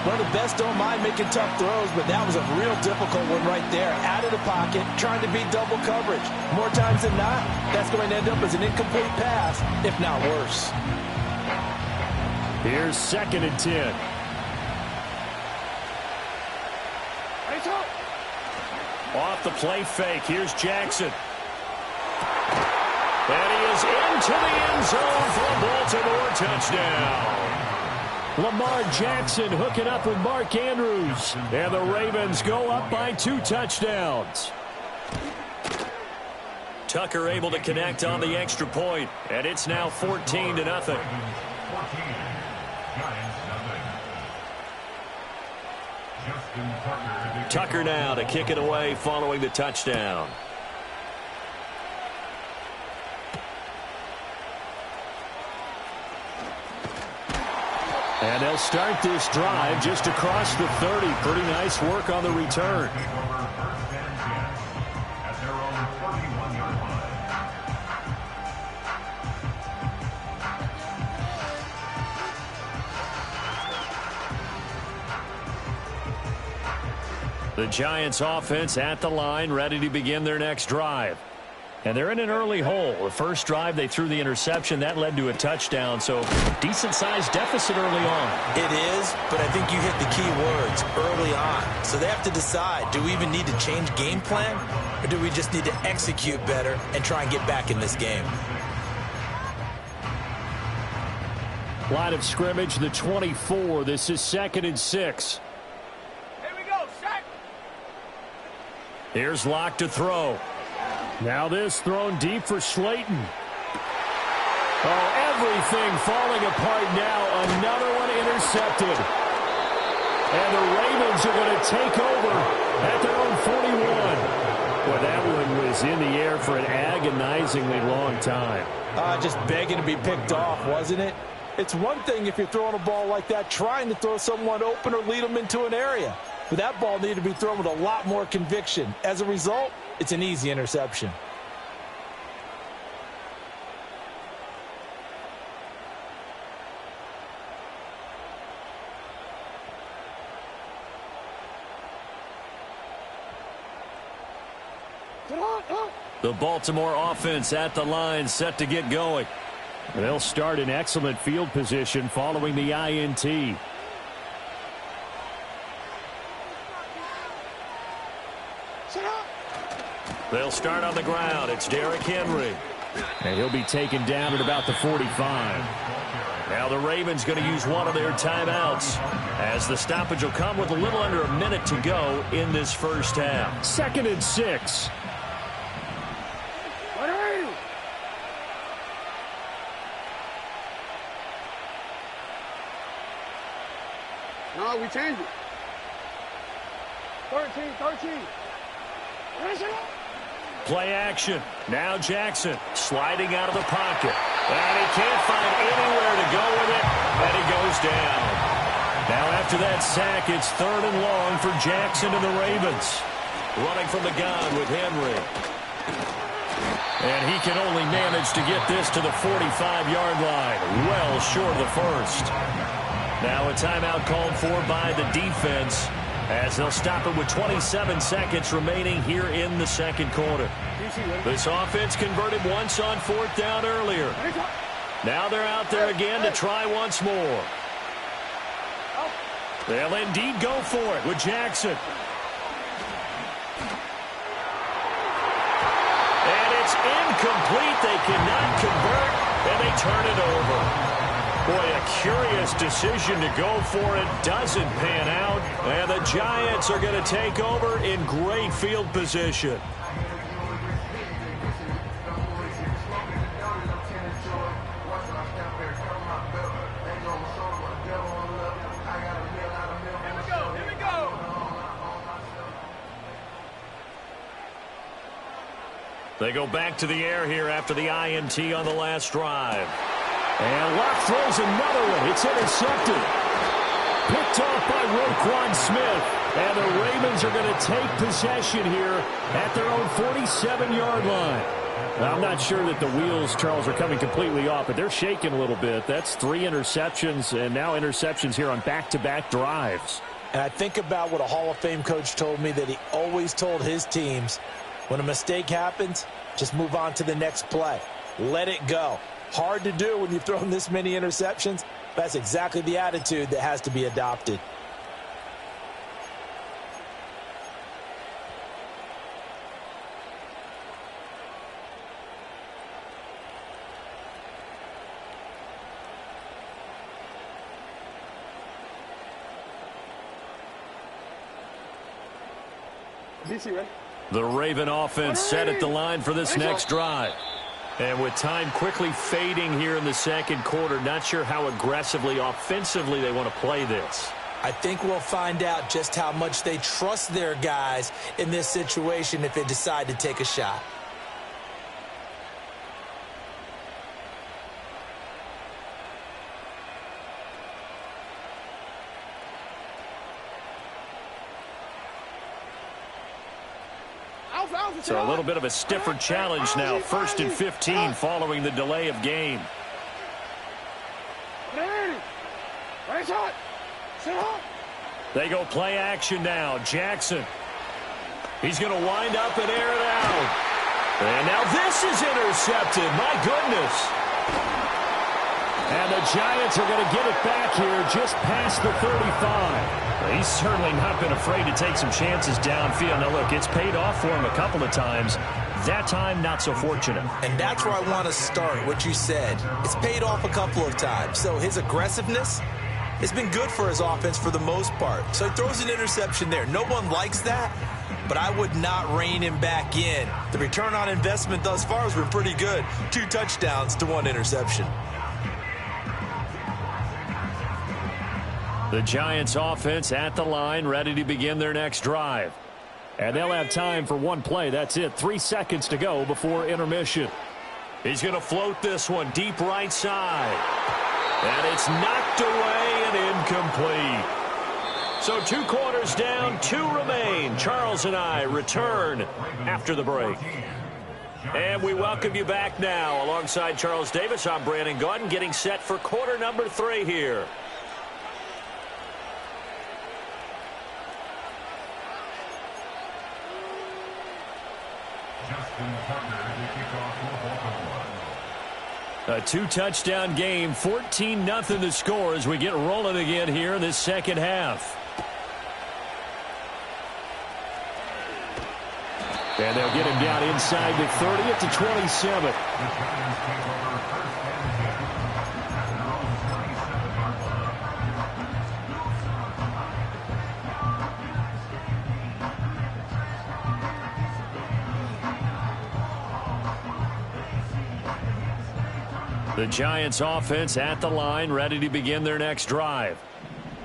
Well, the best don't mind making tough throws, but that was a real difficult one right there. Out of the pocket, trying to beat double coverage. More times than not, that's going to end up as an incomplete pass, if not worse. Here's 2nd and 10. Off the play fake, here's Jackson. And he is into the end zone for a Baltimore touchdown. Lamar Jackson hooking up with Mark Andrews. And the Ravens go up by 2 touchdowns. Tucker able to connect on the extra point. And it's now 14-0. Tucker now to kick it away following the touchdown. And they'll start this drive just across the 30. Pretty nice work on the return. The Giants offense at the line, ready to begin their next drive. And they're in an early hole. The first drive, they threw the interception. That led to a touchdown, so decent-sized deficit early on. It is, but I think you hit the key words, early on. So they have to decide, do we even need to change game plan, or do we just need to execute better and try and get back in this game? Line of scrimmage, the 24. This is 2nd and 6. Here we go, set. Here's Locke to throw. Now this thrown deep for Slayton. Oh, everything falling apart now. Another one intercepted. And the Ravens are going to take over at their own 41. Well, that one was in the air for an agonizingly long time. Just begging to be picked off, wasn't it? It's one thing if you're throwing a ball like that, trying to throw someone open or lead them into an area. But that ball needed to be thrown with a lot more conviction. As a result, it's an easy interception. The Baltimore offense at the line, set to get going. They'll start in excellent field position following the INT. They'll start on the ground. It's Derrick Henry. And he'll be taken down at about the 45. Now the Ravens going to use one of their timeouts as the stoppage will come with a little under a minute to go in this first half. 2nd and 6. No, we changed it. 13. Play action. Now Jackson sliding out of the pocket. And he can't find anywhere to go with it. And he goes down. Now after that sack, it's 3rd and long for Jackson and the Ravens. Running from the gun with Henry. And he can only manage to get this to the 45-yard line. Well short of the first. Now a timeout called for by the defense as they'll stop it with 27 seconds remaining here in the second quarter. This offense converted once on 4th down earlier. Now they're out there again to try once more. They'll indeed go for it with Jackson. And it's incomplete. They cannot convert, and they turn it over. Boy, a curious decision to go for it. Doesn't pan out, and the Giants are going to take over in great field position. They go back to the air here after the INT on the last drive. And Locke throws another one. It's intercepted. Picked off by Roquan Smith. And the Ravens are going to take possession here at their own 47-yard line. Now, I'm not sure that the wheels, Charles, are coming completely off, but they're shaking a little bit. That's 3 interceptions, and now interceptions here on back-to-back drives. And I think about what a Hall of Fame coach told me, that he always told his teams, when a mistake happens, just move on to the next play. Let it go. Hard to do when you've thrown this many interceptions. That's exactly the attitude that has to be adopted. The Raven offense set at the line for this next drive. And with time quickly fading here in the second quarter, not sure how aggressively, offensively they want to play this. I think we'll find out just how much they trust their guys in this situation if they decide to take a shot. So a little bit of a stiffer challenge now. 1st and 15 following the delay of game. They go play action now. Jackson. He's going to wind up and air it out. And now this is intercepted. My goodness. And the Giants are going to get it back here just past the 35. He's certainly not been afraid to take some chances downfield. Now, look, it's paid off for him a couple of times. That time, not so fortunate. And that's where I want to start, what you said. It's paid off a couple of times. So his aggressiveness has been good for his offense for the most part. So he throws an interception there. No one likes that, but I would not rein him back in. The return on investment thus far has been pretty good. 2 touchdowns to 1 interception. The Giants offense at the line, ready to begin their next drive. And they'll have time for 1 play. That's it. 3 seconds to go before intermission. He's going to float this one deep right side. And it's knocked away and incomplete. So 2 quarters down, 2 remain. Charles and I return after the break. And we welcome you back now. Alongside Charles Davis, I'm Brandon Gaudin, getting set for quarter number 3 here. A 2-touchdown game, 14-0 the score as we get rolling again here in this second half. And they'll get him down inside the 30 at the 27. The Giants offense at the line, ready to begin their next drive.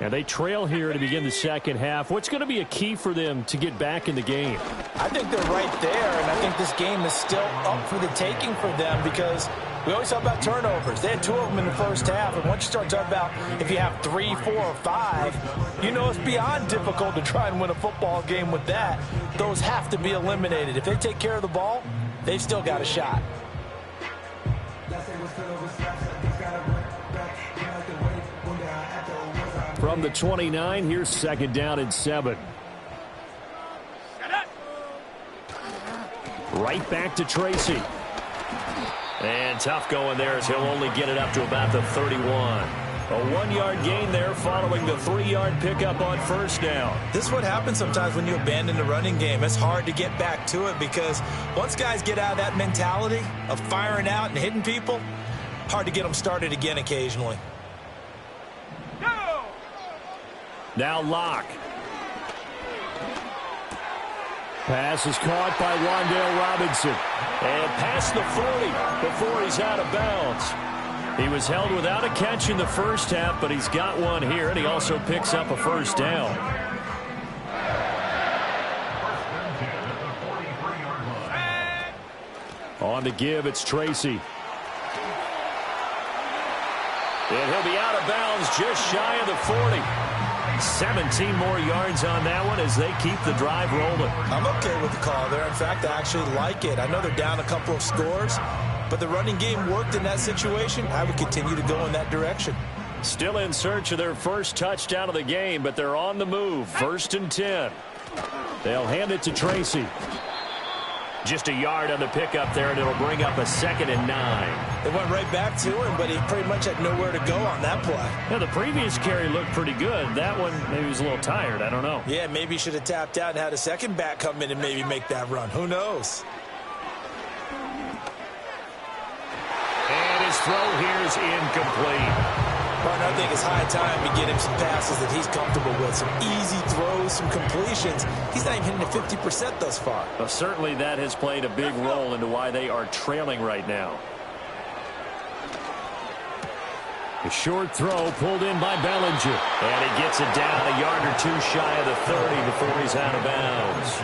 And they trail here to begin the second half. What's going to be a key for them to get back in the game? I think they're right there, and I think this game is still up for the taking for them because we always talk about turnovers. They had 2 of them in the first half, and once you start talking about if you have 3, 4, or 5, you know it's beyond difficult to try and win a football game with that. Those have to be eliminated. If they take care of the ball, they've still got a shot. From the 29, here's 2nd down and 7. Right back to Tracy. And tough going there as he'll only get it up to about the 31. A 1-yard gain there following the 3-yard pickup on first down. This is what happens sometimes when you abandon the running game. It's hard to get back to it because once guys get out of that mentality of firing out and hitting people, hard to get them started again occasionally. Now Locke. Pass is caught by Wan'Dale Robinson. And past the 40 before he's out of bounds. He was held without a catch in the first half, but he's got one here, and he also picks up a first down. On the give, it's Tracy. And he'll be out of bounds just shy of the 40. 17 more yards on that one as they keep the drive rolling. I'm okay with the call there. In fact, I actually like it. I know they're down a couple of scores, but the running game worked in that situation. I would continue to go in that direction. Still in search of their first touchdown of the game, but they're on the move. 1st and 10. They'll hand it to Tracy. Just a yard on the pickup there, and it'll bring up a 2nd and 9. They went right back to him, but he pretty much had nowhere to go on that play. Yeah, the previous carry looked pretty good. That one, maybe he was a little tired. I don't know. Yeah, maybe he should have tapped out and had a second back come in and maybe make that run. Who knows? And his throw here is incomplete. Partner, I think it's high time to get him some passes that he's comfortable with. Some easy throws, some completions. He's not even hitting the 50% thus far. Well, certainly that has played a big role into why they are trailing right now. A short throw pulled in by Bellinger. And he gets it down a yard or 2 shy of the 30 before he's out of bounds.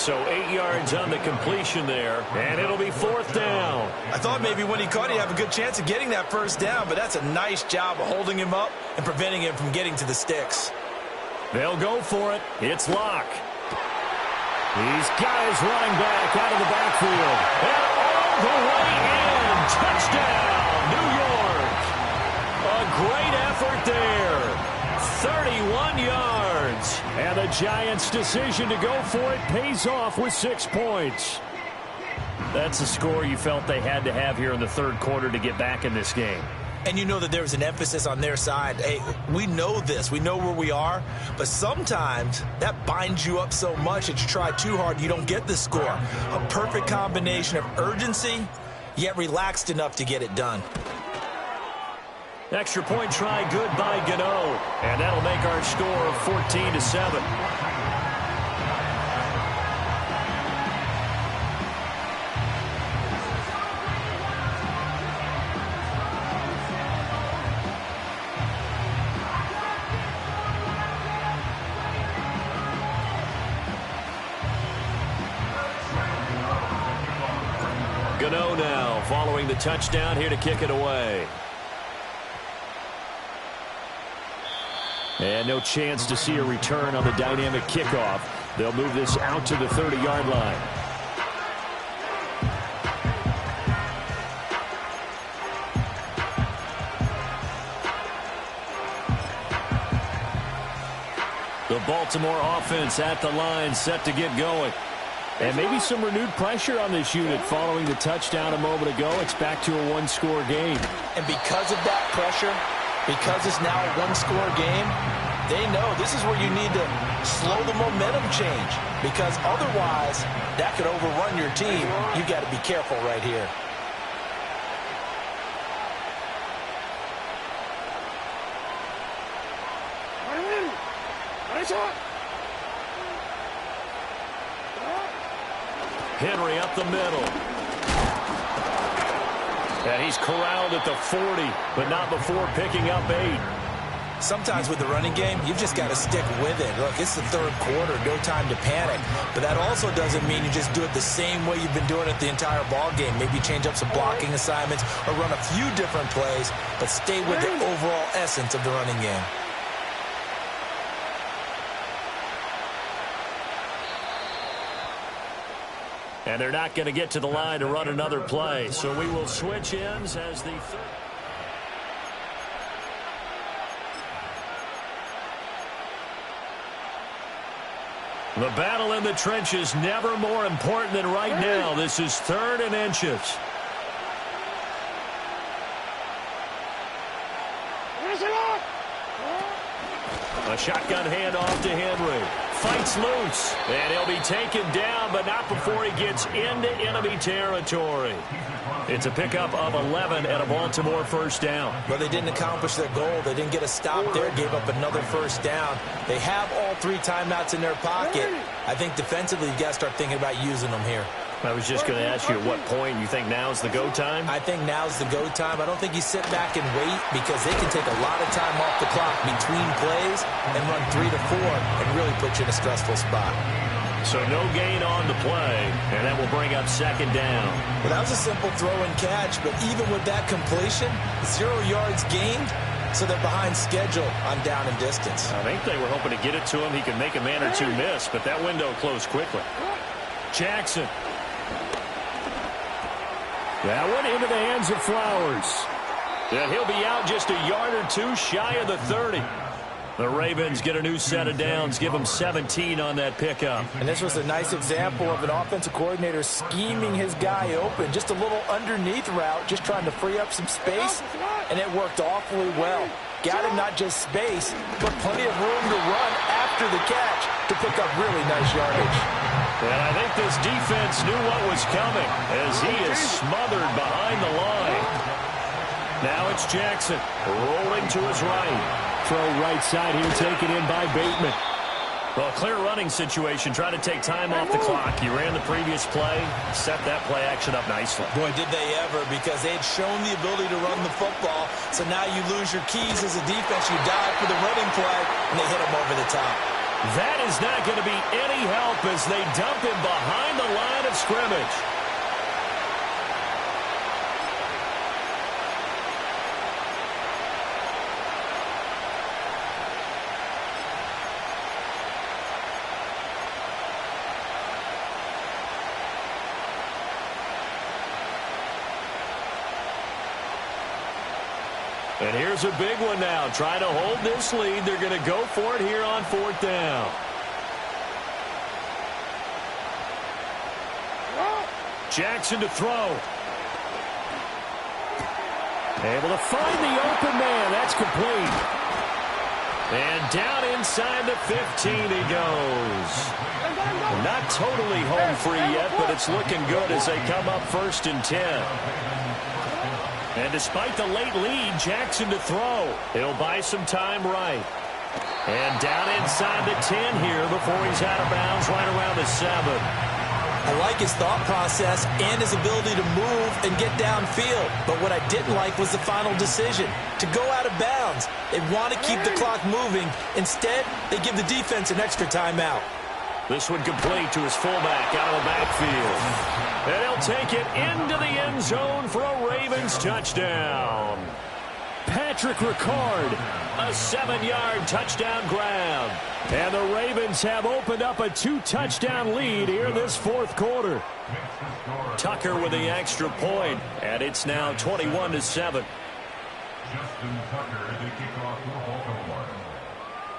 So 8 yards on the completion there, and it'll be 4th down. I thought maybe when he caught it, he'd have a good chance of getting that first down, but that's a nice job of holding him up and preventing him from getting to the sticks. They'll go for it. It's Locke. He's got his running back out of the backfield. And all the way in. Touchdown, New York. A great effort there. 31 yards. And the Giants' decision to go for it pays off with 6 points. That's a score you felt they had to have here in the 3rd quarter to get back in this game. And you know that there was an emphasis on their side. Hey, we know this. We know where we are. But sometimes that binds you up so much that you try too hard, you don't get the score. A perfect combination of urgency, yet relaxed enough to get it done. Extra point try good by Gano. And that'll make our score 14-7. Gano now following the touchdown here to kick it away. And no chance to see a return on the dynamic kickoff. They'll move this out to the 30-yard line. The Baltimore offense at the line, set to get going. And maybe some renewed pressure on this unit following the touchdown a moment ago. It's back to a 1-score game. And because of that pressure, because it's now a 1-score game, they know this is where you need to slow the momentum change, because otherwise that could overrun your team. You've got to be careful right here. Henry up the middle. And he's corralled at the 40, but not before picking up 8. sometimes with the running game, you've just got to stick with it. Look, it's the third quarter, no time to panic. But that also doesn't mean you just do it the same way you've been doing it the entire ball game. Maybe change up some blocking assignments or run a few different plays, but stay with the overall essence of the running game. And they're not going to get to the line to run another play. So we will switch ends as the third. The battle in the trenches never more important than right now. This is 3rd and inches. A shotgun handoff to Henry. Fights loose, and he'll be taken down, but not before he gets into enemy territory. It's a pickup of 11 and a Baltimore first down. But they didn't accomplish their goal. They didn't get a stop there, gave up another first down. They have all 3 timeouts in their pocket. I think defensively, you got to start thinking about using them here. I was just going to ask you at what point you think now's the go time? I think now's the go time. I don't think you sit back and wait because they can take a lot of time off the clock between plays and run 3 to 4 and really put you in a stressful spot. So no gain on the play, and that will bring up 2nd down. Well, that was a simple throw and catch, but even with that completion, 0 yards gained, so they're behind schedule on down and distance. I think they were hoping to get it to him. He could make a man or two miss, but that window closed quickly. Jackson. That one into the hands of Flowers. And he'll be out just a yard or 2 shy of the 30. The Ravens get a new set of downs, give them 17 on that pickup. And this was a nice example of an offensive coordinator scheming his guy open. Just a little underneath route, just trying to free up some space, and it worked awfully well. Got him not just space, but plenty of room to run after the catch to pick up really nice yardage. And I think this defense knew what was coming as he is smothered behind the line. Now it's Jackson rolling to his right. Throw right side here, taken in by Bateman. Well, clear running situation. Trying to take time off the clock. He ran the previous play, set that play action up nicely. Boy, did they ever, because they had shown the ability to run the football. So now you lose your keys as a defense. You dive for the running play, and they hit him over the top. That is not going to be any help as they dump him behind the line of scrimmage. And here's a big one now. Trying to hold this lead. They're going to go for it here on 4th down. Jackson to throw. Able to find the open man. That's complete. And down inside the 15 he goes. Not totally home free yet, but it's looking good as they come up 1st and 10. And despite the late lead, Jackson to throw. He'll buy some time right. And down inside the 10 here before he's out of bounds right around the 7. I like his thought process and his ability to move and get downfield. But what I didn't like was the final decision to go out of bounds. They want to keep the clock moving. Instead, they give the defense an extra timeout. This one complete to his fullback out of the backfield. And he'll take it into the end zone for a Ravens touchdown. Patrick Ricard, a 7-yard touchdown grab. And the Ravens have opened up a 2-touchdown lead here this 4th quarter. Tucker with the extra point, and it's now 21-7.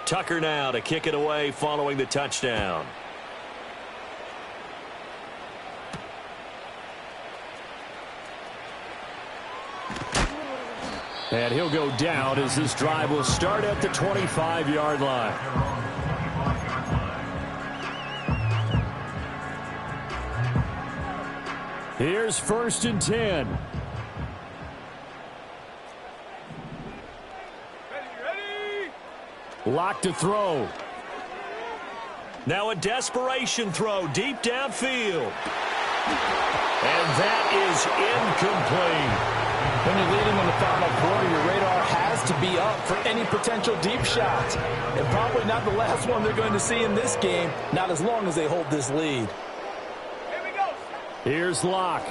Tucker now to kick it away following the touchdown. And he'll go down as this drive will start at the 25-yard line. Here's 1st and 10. Lock to throw. Now a desperation throw deep downfield. And that is incomplete. When you're leading in the final quarter, your radar has to be up for any potential deep shots. And probably not the last one they're going to see in this game, not as long as they hold this lead. Here we go. Here's Locke.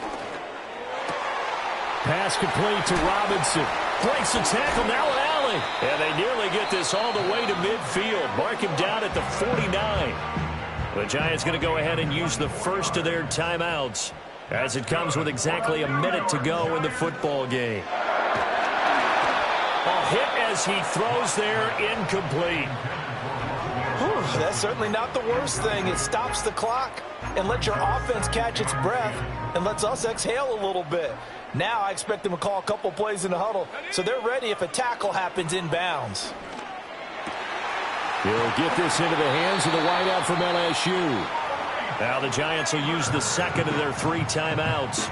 Pass complete to Robinson. Breaks the tackle, now Allen. And they nearly get this all the way to midfield. Mark him down at the 49. The Giants going to go ahead and use the first of their timeouts as it comes with exactly a minute to go in the football game. A hit as he throws there, incomplete. Whew, that's certainly not the worst thing. It stops the clock and lets your offense catch its breath and lets us exhale a little bit. Now I expect them to call a couple plays in the huddle so they're ready if a tackle happens inbounds. He'll get this into the hands of the wideout from LSU. Now the Giants will use the second of their 3 timeouts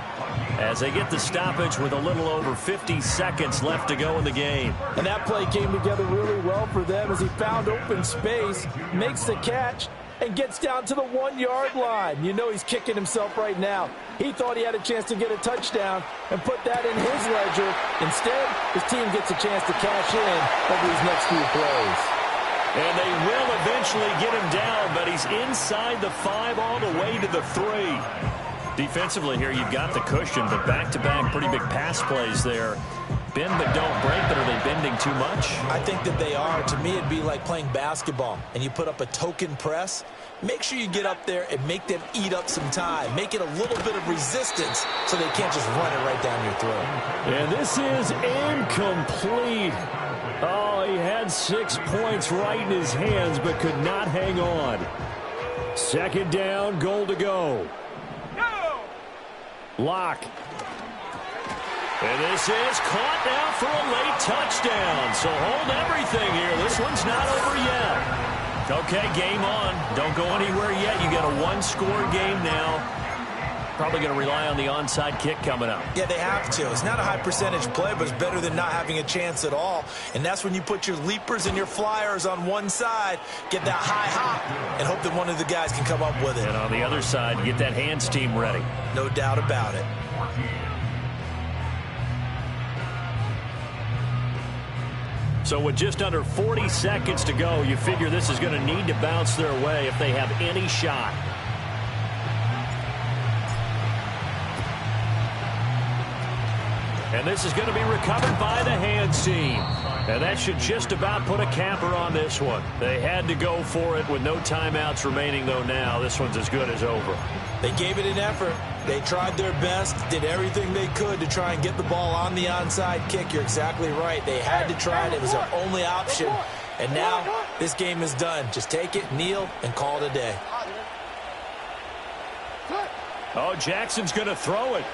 as they get the stoppage with a little over 50 seconds left to go in the game. And that play came together really well for them as he found open space, makes the catch, and gets down to the 1-yard line. You know he's kicking himself right now. He thought he had a chance to get a touchdown and put that in his ledger. Instead, his team gets a chance to cash in over these next few plays. And they will eventually get him down, but he's inside the 5 all the way to the 3. Defensively here, you've got the cushion, but back-to-back pretty big pass plays there. Bend but don't break, but are they bending too much? I think that they are. To me, it'd be like playing basketball, and you put up a token press. Make sure you get up there and make them eat up some time. Make it a little bit of resistance so they can't just run it right down your throat. And this is incomplete. Oh, he had 6 points right in his hands, but could not hang on. Second down, goal to go. Locke. And this is caught now for a late touchdown. So hold everything here. This one's not over yet. Okay, game on. Don't go anywhere yet. You got a 1-score game now. Probably going to rely on the onside kick coming up. Yeah, they have to. It's not a high percentage play, but it's better than not having a chance at all. And that's when you put your leapers and your flyers on one side, get that high hop, and hope that one of the guys can come up with it. And on the other side, get that hands team ready. No doubt about it. So with just under 40 seconds to go, you figure this is going to need to bounce their way if they have any shot. And this is going to be recovered by the hands team. And that should just about put a capper on this one. They had to go for it with no timeouts remaining, though now. This one's as good as over. They gave it an effort. They tried their best, did everything they could to try and get the ball on the onside kick. You're exactly right. They had to try it. It was their only option. And now this game is done. Just take it, kneel, and call it a day. Oh, Jackson's going to throw it.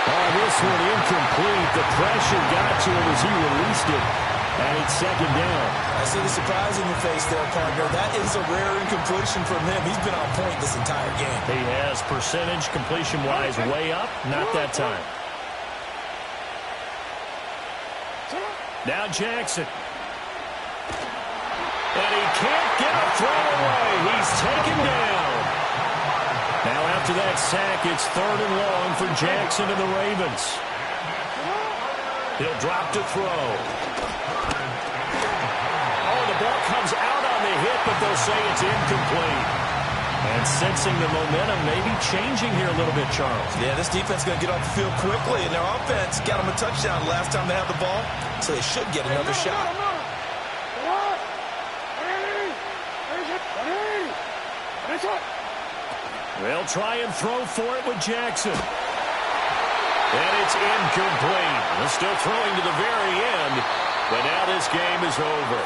Oh, this one incomplete. The pressure got to him as he released it. And it's second down. I see the surprise in your face there, partner. That is a rare incompletion from him. He's been on point this entire game. He has percentage completion-wise way up. Not that time. Now Jackson. And he can't get a throw away. He's taken down. Now after that sack, it's 3rd and long for Jackson and the Ravens. He'll drop to throw. Oh, the ball comes out on the hit, but they'll say it's incomplete. And sensing the momentum maybe changing here a little bit, Charles. Yeah, this defense is going to get off the field quickly, and their offense got them a touchdown last time they had the ball, so they should get another shot. They'll try and throw for it with Jackson. And it's incomplete. They're still throwing to the very end, but now this game is over.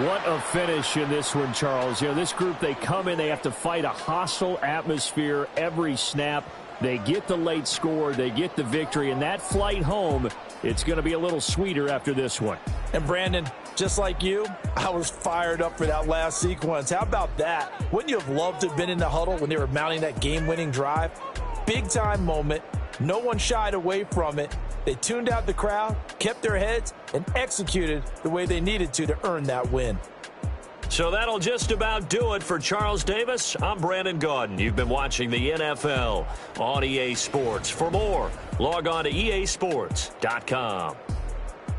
What a finish in this one, Charles. You know, this group, they come in, they have to fight a hostile atmosphere every snap. They get the late score, they get the victory, and that flight home, it's going to be a little sweeter after this one. And Brandon, just like you, I was fired up for that last sequence. How about that? Wouldn't you have loved to have been in the huddle when they were mounting that game-winning drive? Big-time moment. No one shied away from it. They tuned out the crowd, kept their heads, and executed the way they needed to earn that win. So that'll just about do it for Charles Davis. I'm Brandon Gaudin. You've been watching the NFL on EA Sports. For more, log on to easports.com.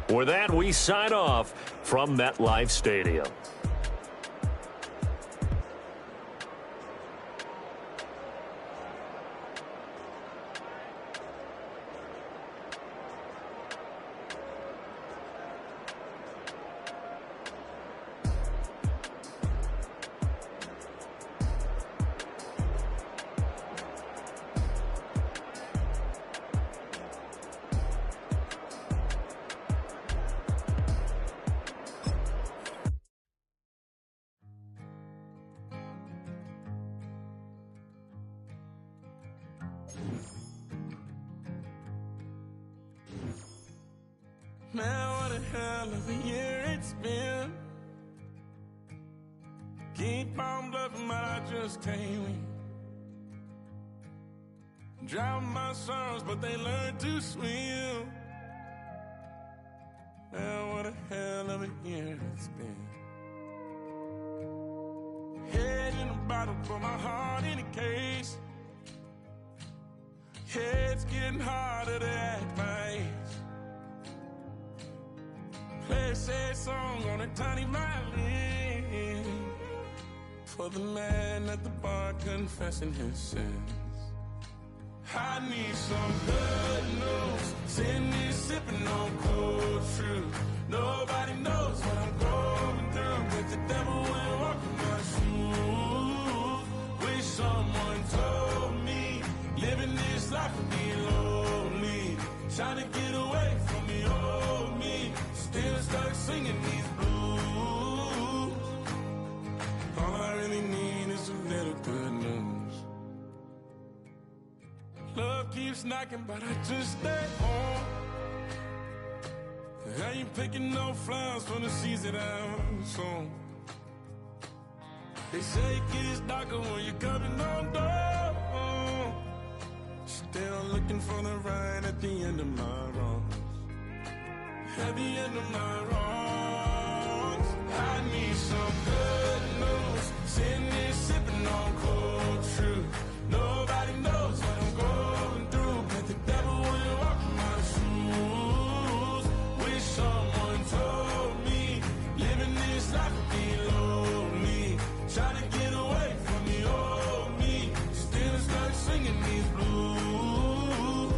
With that, we sign off from MetLife Stadium. Man, what a hell of a year it's been. Keep on bluffing, but I just can't win. Drown my sorrows, but they learn to swim. Man, what a hell of a year it's been. Head in a bottle, put my heart in a case. It's getting harder to act my age. Play a sad song on a tiny violin for the man at the bar confessing his sins. I need some good news. Sitting here sipping on cold truth. Nobody knows what I'm going through, but the devil will walk in my shoes. Wish someone told me living this life would be lonely. Trying to get away from the old me. Still stuck singing these blues. All I really need is a little good news. Love keeps knocking, but I just stay home. I ain't picking no flowers for the seeds that I'm sown. They say it gets darker when you're coming on door. Still looking for the right at the end of my wrongs. At the end of my wrongs, I need some good news. Sitting here sipping on cold truth. Nobody knows what I'm going through, but the devil will walk in my shoes. Wish someone told me living this life would be lonely. Trying to get away from the old me. Still stuck singing these blues.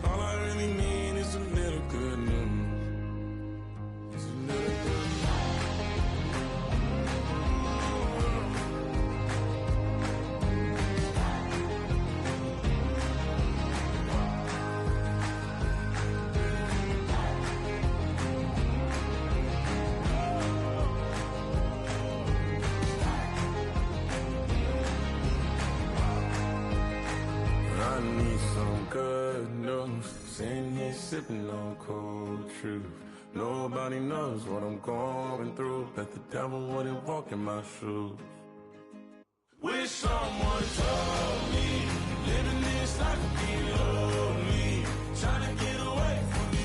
All I really need is a little good news. It's a little good news. I need some good news. Sitting here sipping on cold truth. Nobody knows what I'm going through, but the devil wouldn't walk in my shoes. Wish someone told me living this life would be lonely. Trying to get away from the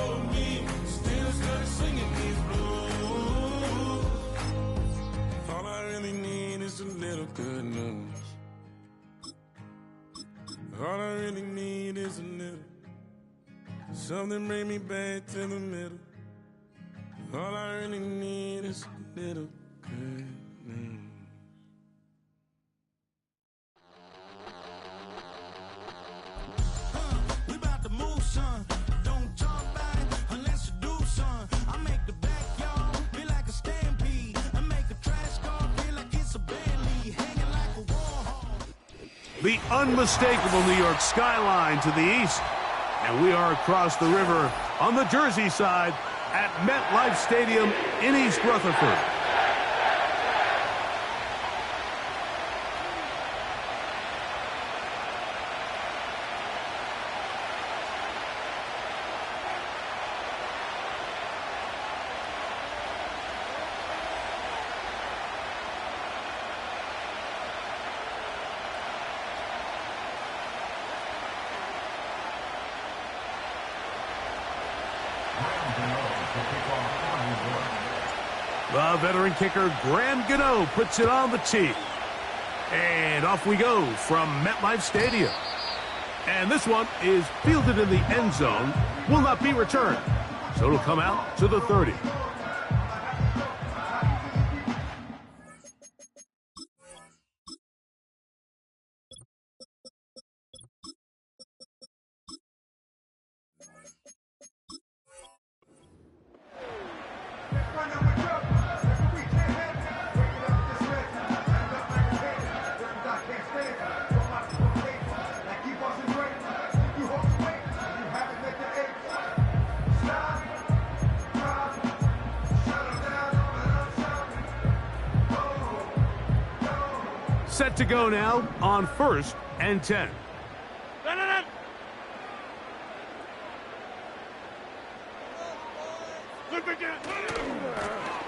old me. Still stuck singing these blues. All I really need is a little good news. All I really need is a little. Something bring me back to the middle. All I really need is a little good news. We about to move, son. Don't talk about it unless you do, son. I make the backyard feel like a stampede. I make a trash car feel like it's a band lead. Hanging like a war hog. The unmistakable New York skyline to the east. And we are across the river on the Jersey side at MetLife Stadium in East Rutherford. The veteran kicker, Graham Gano, puts it on the tee. And off we go from MetLife Stadium. And this one is fielded in the end zone. Will not be returned. So it'll come out to the 30. Set to go now on 1st and 10.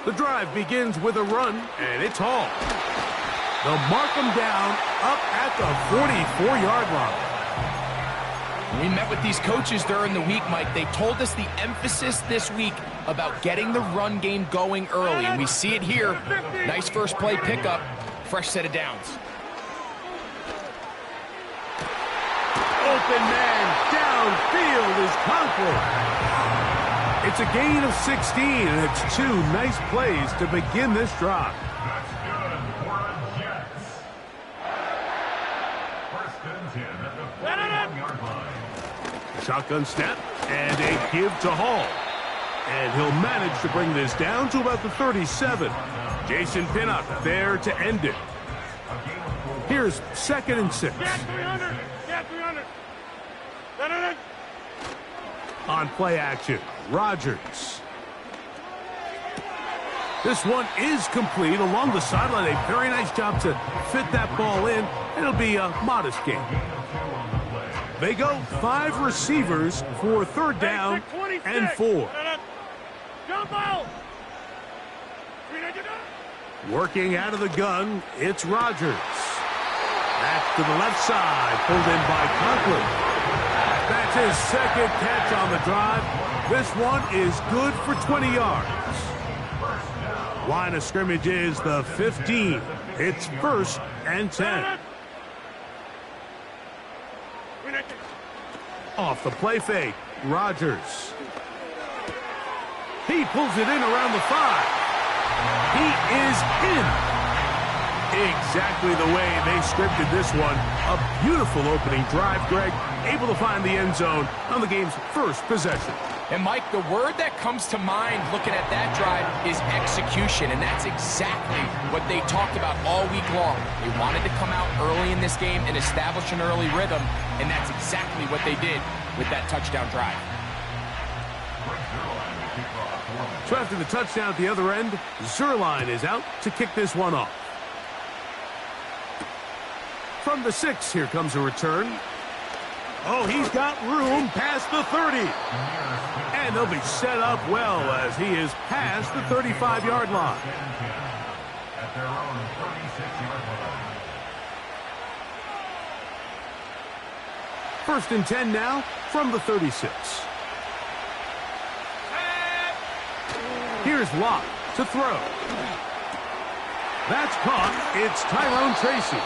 The drive begins with a run, and it's hauled. They'll mark him down up at the 44-yard line. We met with these coaches during the week, Mike. They told us the emphasis this week about getting the run game going early, and we see it here. Nice first play pickup, fresh set of downs. Open man downfield is Conklin. It's a gain of 16, and it's 2 nice plays to begin this drive. That's good for the Jets. 1st and 10 at the 41-yard line. Shotgun snap and a give to Hall. And he'll manage to bring this down to about the 37. Jason Pinnock there to end it. Here's 2nd and 6. Get 300. Get 300. On play action, Rodgers. This one is complete along the sideline. A very nice job to fit that ball in. It'll be a modest gain. They go 5 receivers for 3rd down and 4. Jump out. Working out of the gun, it's Rodgers. Back to the left side, pulled in by Conklin. That's his 2nd catch on the drive. This one is good for 20 yards. Line of scrimmage is the 15. It's 1st and 10. Off the play fake, Rodgers. He pulls it in around the 5. He is in. Exactly the way they scripted this one. A beautiful opening drive, Greg. Able to find the end zone on the game's 1st possession. And, Mike, the word that comes to mind looking at that drive is execution, and that's exactly what they talked about all week long. They wanted to come out early in this game and establish an early rhythm, and that's exactly what they did with that touchdown drive. So after the touchdown at the other end, Zerline is out to kick this one off. From the 6, here comes a return. Oh, he's got room past the 30. And they'll be set up well as he is past the 35-yard line. At their own 36-yard line. 1st and 10 now from the 36. Here's Locke to throw. That's caught. It's Tyrone Tracy.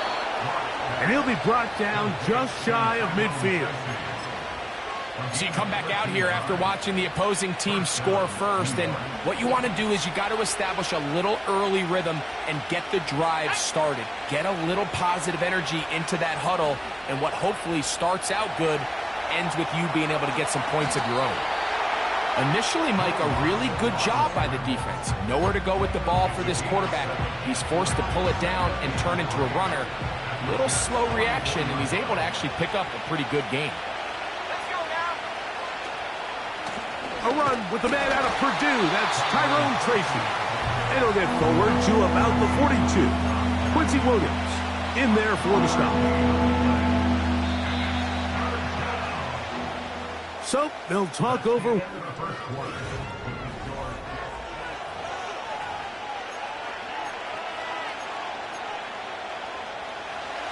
And he'll be brought down just shy of midfield. So you come back out here after watching the opposing team score first, and what you want to do is you got to establish a little early rhythm and get the drive started. Get a little positive energy into that huddle, and what hopefully starts out good ends with you being able to get some points of your own. Initially, Mike, a really good job by the defense. Nowhere to go with the ball for this quarterback. He's forced to pull it down and turn into a runner. Little slow reaction, and he's able to actually pick up a pretty good gain. A run with the man out of Purdue. That's Tyrone Tracy. And he'll get forward to about the 42. Quincy Williams in there for the stop. So they'll talk over.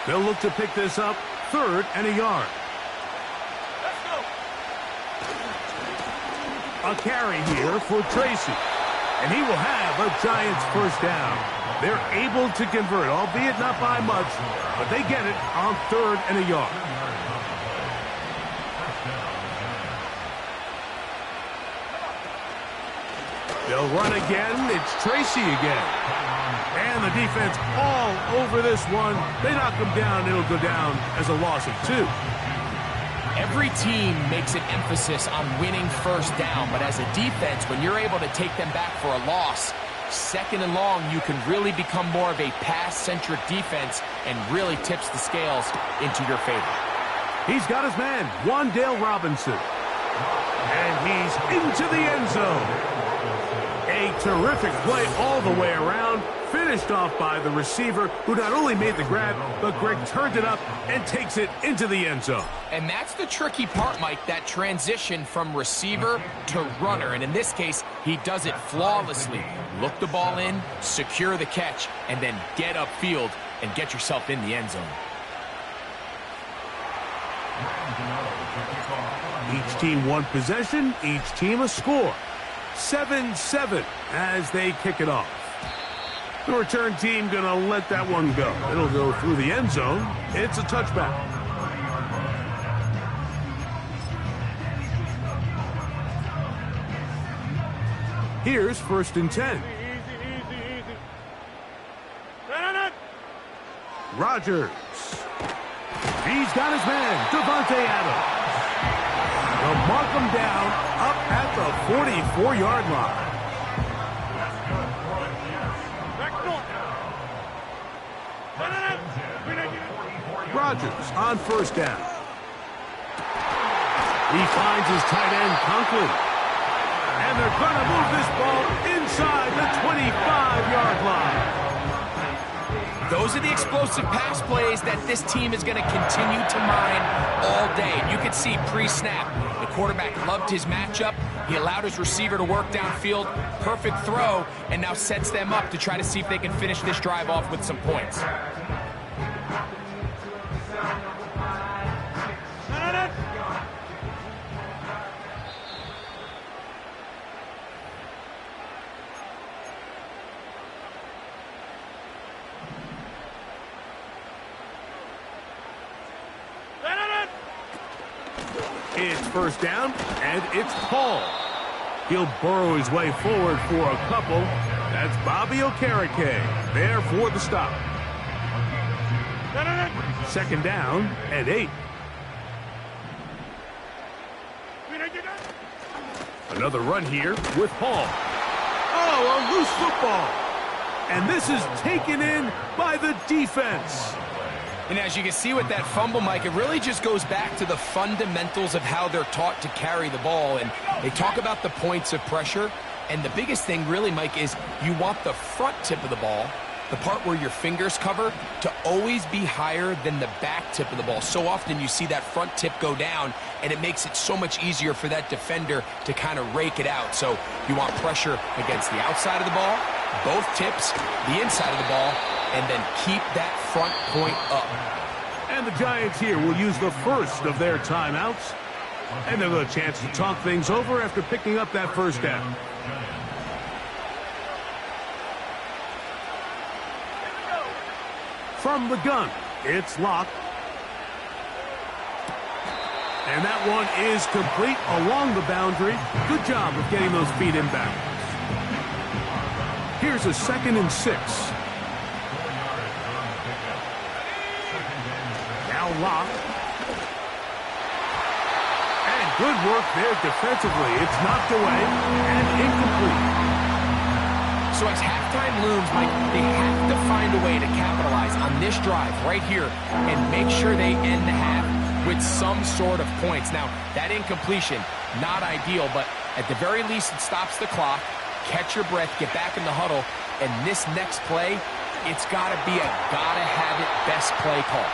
They'll look to pick this up 3rd and a yard. A carry here for Tracy. And he will have a Giants first down. They're able to convert, albeit not by much, but they get it on 3rd and a yard. They'll run again. It's Tracy again. And the defense all over this one. They knock him down. It'll go down as a loss of 2. Every team makes an emphasis on winning first down, but as a defense, when you're able to take them back for a loss, 2nd and long, you can really become more of a pass-centric defense and really tips the scales into your favor. He's got his man, Wan'Dale Robinson. And he's into the end zone. A terrific play all the way around, finished off by the receiver, who not only made the grab, but Greg turned it up and takes it into the end zone. And that's the tricky part, Mike, that transition from receiver to runner. And in this case, he does it flawlessly. Look the ball in, secure the catch, and then get upfield and get yourself in the end zone. Each team one possession, each team a score. 7-7 as they kick it off. The return team gonna let that one go. It'll go through the end zone. It's a touchback. Here's 1st and 10. Easy. Rodgers. He's got his man, Devontae Adams. They'll mark him down up at the 44-yard line. Rodgers on 1st down. He finds his tight end, Conklin. And they're going to move this ball inside the 25-yard line. Those are the explosive pass plays that this team is going to continue to mine all day. And you can see pre-snap, the quarterback loved his matchup. He allowed his receiver to work downfield. Perfect throw, and now sets them up to try to see if they can finish this drive off with some points. It's 1st down, and it's Paul. He'll burrow his way forward for a couple. That's Bobby Okereke there for the stop. 2nd down and 8. Another run here with Paul. Oh, a loose football. And this is taken in by the defense. And as you can see with that fumble, Mike, it really just goes back to the fundamentals of how they're taught to carry the ball. And they talk about the points of pressure. And the biggest thing really, Mike, is you want the front tip of the ball, the part where your fingers cover, to always be higher than the back tip of the ball. So often you see that front tip go down, and it makes it so much easier for that defender to kind of rake it out. So you want pressure against the outside of the ball, both tips, the inside of the ball, and then keep that front point up. And the Giants here will use the first of their timeouts. And they'll get a chance to talk things over after picking up that 1st down. From the gun, it's Locke. And that one is complete along the boundary. Good job of getting those feet in bounds. Here's a 2nd and 6. Now Locke. And good work there defensively. It's knocked away and incomplete. So as halftime looms, Mike, they have to find a way to capitalize on this drive right here and make sure they end the half with some sort of points. Now, that incompletion, not ideal, but at the very least it stops the clock. Catch your breath, get back in the huddle, and this next play, it's got to be a gotta-have-it best play call.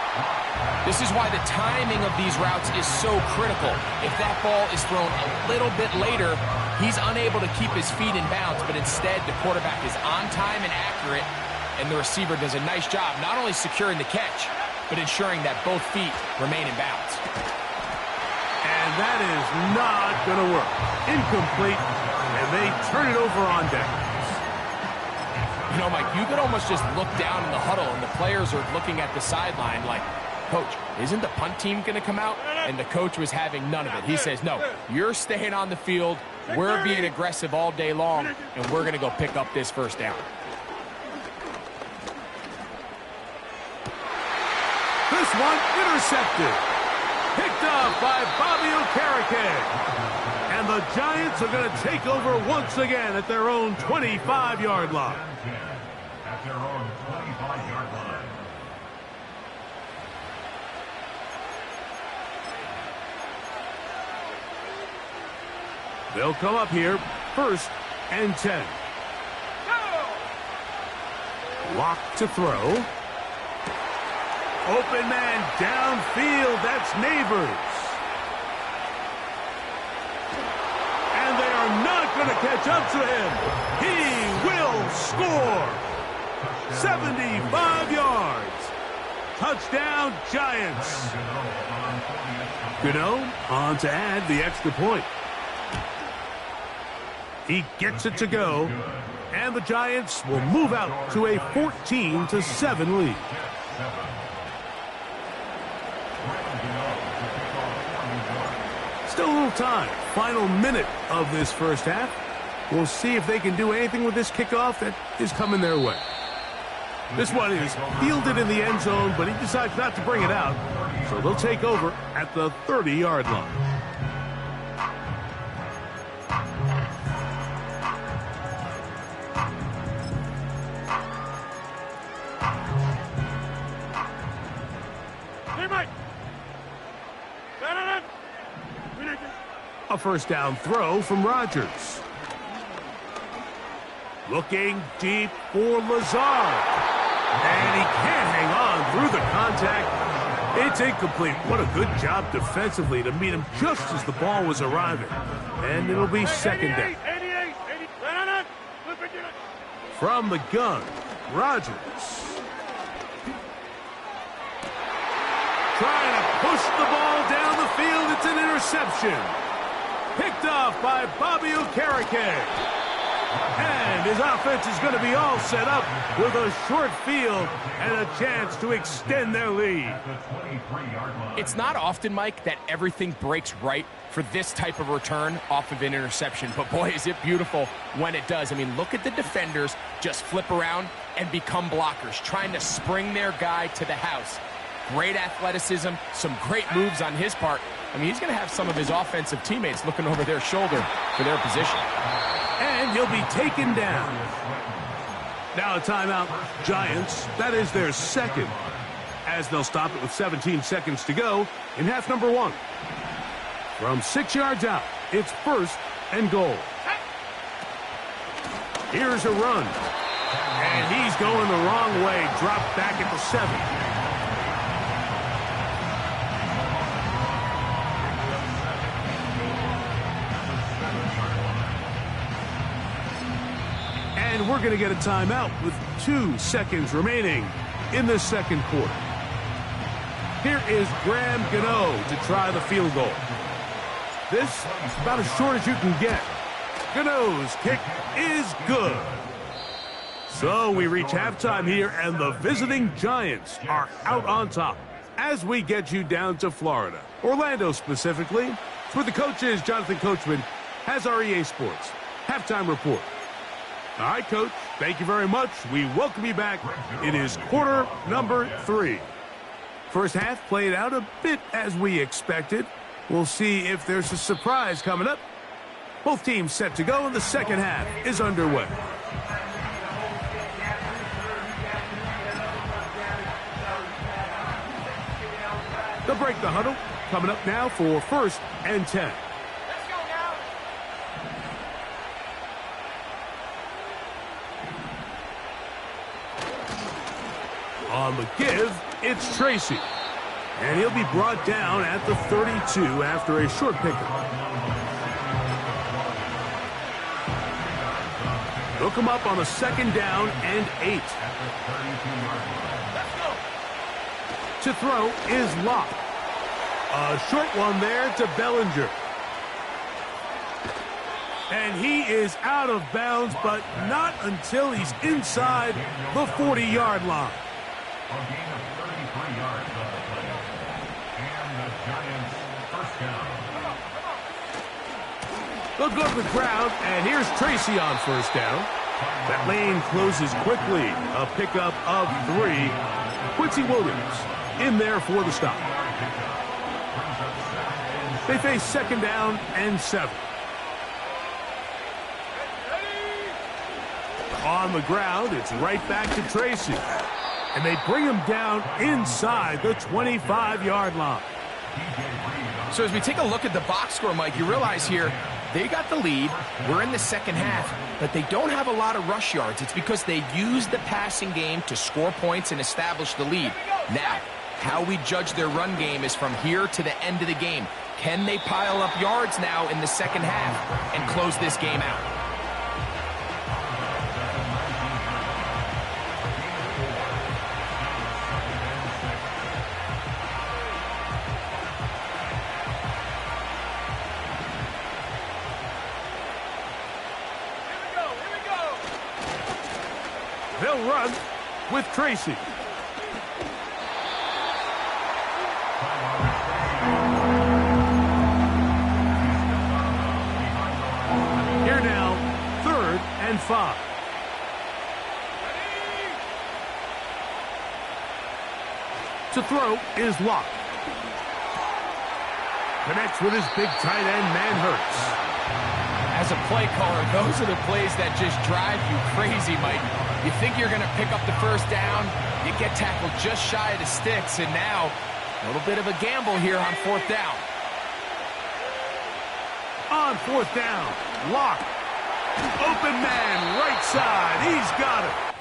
This is why the timing of these routes is so critical. If that ball is thrown a little bit later, he's unable to keep his feet in bounds, but instead the quarterback is on time and accurate, and the receiver does a nice job not only securing the catch, but ensuring that both feet remain in bounds. And that is not going to work. Incomplete, and they turn it over on downs. You know, Mike, you could almost just look down in the huddle, and the players are looking at the sideline like, Coach, isn't the punt team going to come out? And the coach was having none of it. He says, no, you're staying on the field. We're being aggressive all day long, and we're going to go pick up this first down. This one intercepted. Picked up by Bobby Okereke. And the Giants are going to take over once again at their own 25-yard line. At their own 25-yard line. They'll come up here, 1st and 10. Lock to throw. Open man downfield. That's Neighbors. And they are not going to catch up to him. He will score. 75 yards. Touchdown, Giants. Gano on to add the extra point. He gets it to go, and the Giants will move out to a 14-7 lead. Still a little time. Final minute of this first half. We'll see if they can do anything with this kickoff that is coming their way. This one is fielded in the end zone, but he decides not to bring it out, so they'll take over at the 30-yard line. A first down throw from Rodgers. Looking deep for Lazard. And he can't hang on through the contact. It's incomplete. What a good job defensively to meet him just as the ball was arriving. And it'll be second down. From the gun, Rodgers. Trying to push the ball down the field. It's an interception. Picked off by Bobby Okereke. And his offense is going to be all set up with a short field and a chance to extend their lead. It's not often, Mike, that everything breaks right for this type of return off of an interception. But, boy, is it beautiful when it does. I mean, look at the defenders just flip around and become blockers, trying to spring their guy to the house. Great athleticism, some great moves on his part. I mean, he's going to have some of his offensive teammates looking over their shoulder for their position. And he'll be taken down. Now a timeout, Giants. That is their second, as they'll stop it with 17 seconds to go in half number 1. From 6 yards out, it's 1st and goal. Here's a run. And he's going the wrong way. Dropped back at the 7. And we're going to get a timeout with 2 seconds remaining in the second quarter. Here is Graham Gano to try the field goal. This is about as short as you can get. Gano's kick is good. So we reach halftime here, and the visiting Giants are out on top as we get you down to Florida. Orlando specifically. It's where the coach is. Jonathan Coachman has our EA Sports halftime report. All right, Coach, thank you very much. We welcome you back. It is quarter number 3. First half played out a bit as we expected. We'll see if there's a surprise coming up. Both teams set to go, and the second half is underway. They'll break the huddle. Coming up now for 1st and 10. On the give, it's Tracy. And he'll be brought down at the 32 after a short pickup. They'll come up on a 2nd down and 8. To throw is Locke. A short one there to Bellinger. And he is out of bounds, but not until he's inside the 40-yard line. A gain of 33 yards on the play. And the Giants first down. They'll go to the ground, and here's Tracy on first down. That lane closes quickly. A pickup of 3. Quincy Williams in there for the stop. They face second down and 7. On the ground, it's right back to Tracy. And they bring him down inside the 25-yard line. So as we take a look at the box score, Mike, you realize here they got the lead. We're in the second half, but they don't have a lot of rush yards. It's because they use the passing game to score points and establish the lead. Now, how we judge their run game is from here to the end of the game. Can they pile up yards now in the second half and close this game out? They'll run with Tracy. Here now, 3rd and 5. To throw is Locke. Connects with his big tight end, man Hurts. As a play caller, those are the plays that just drive you crazy, Mike. You think you're going to pick up the first down, you get tackled just shy of the sticks, and now a little bit of a gamble here on 4th down. On 4th down, Locke. Open man, right side. He's got it.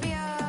Yeah.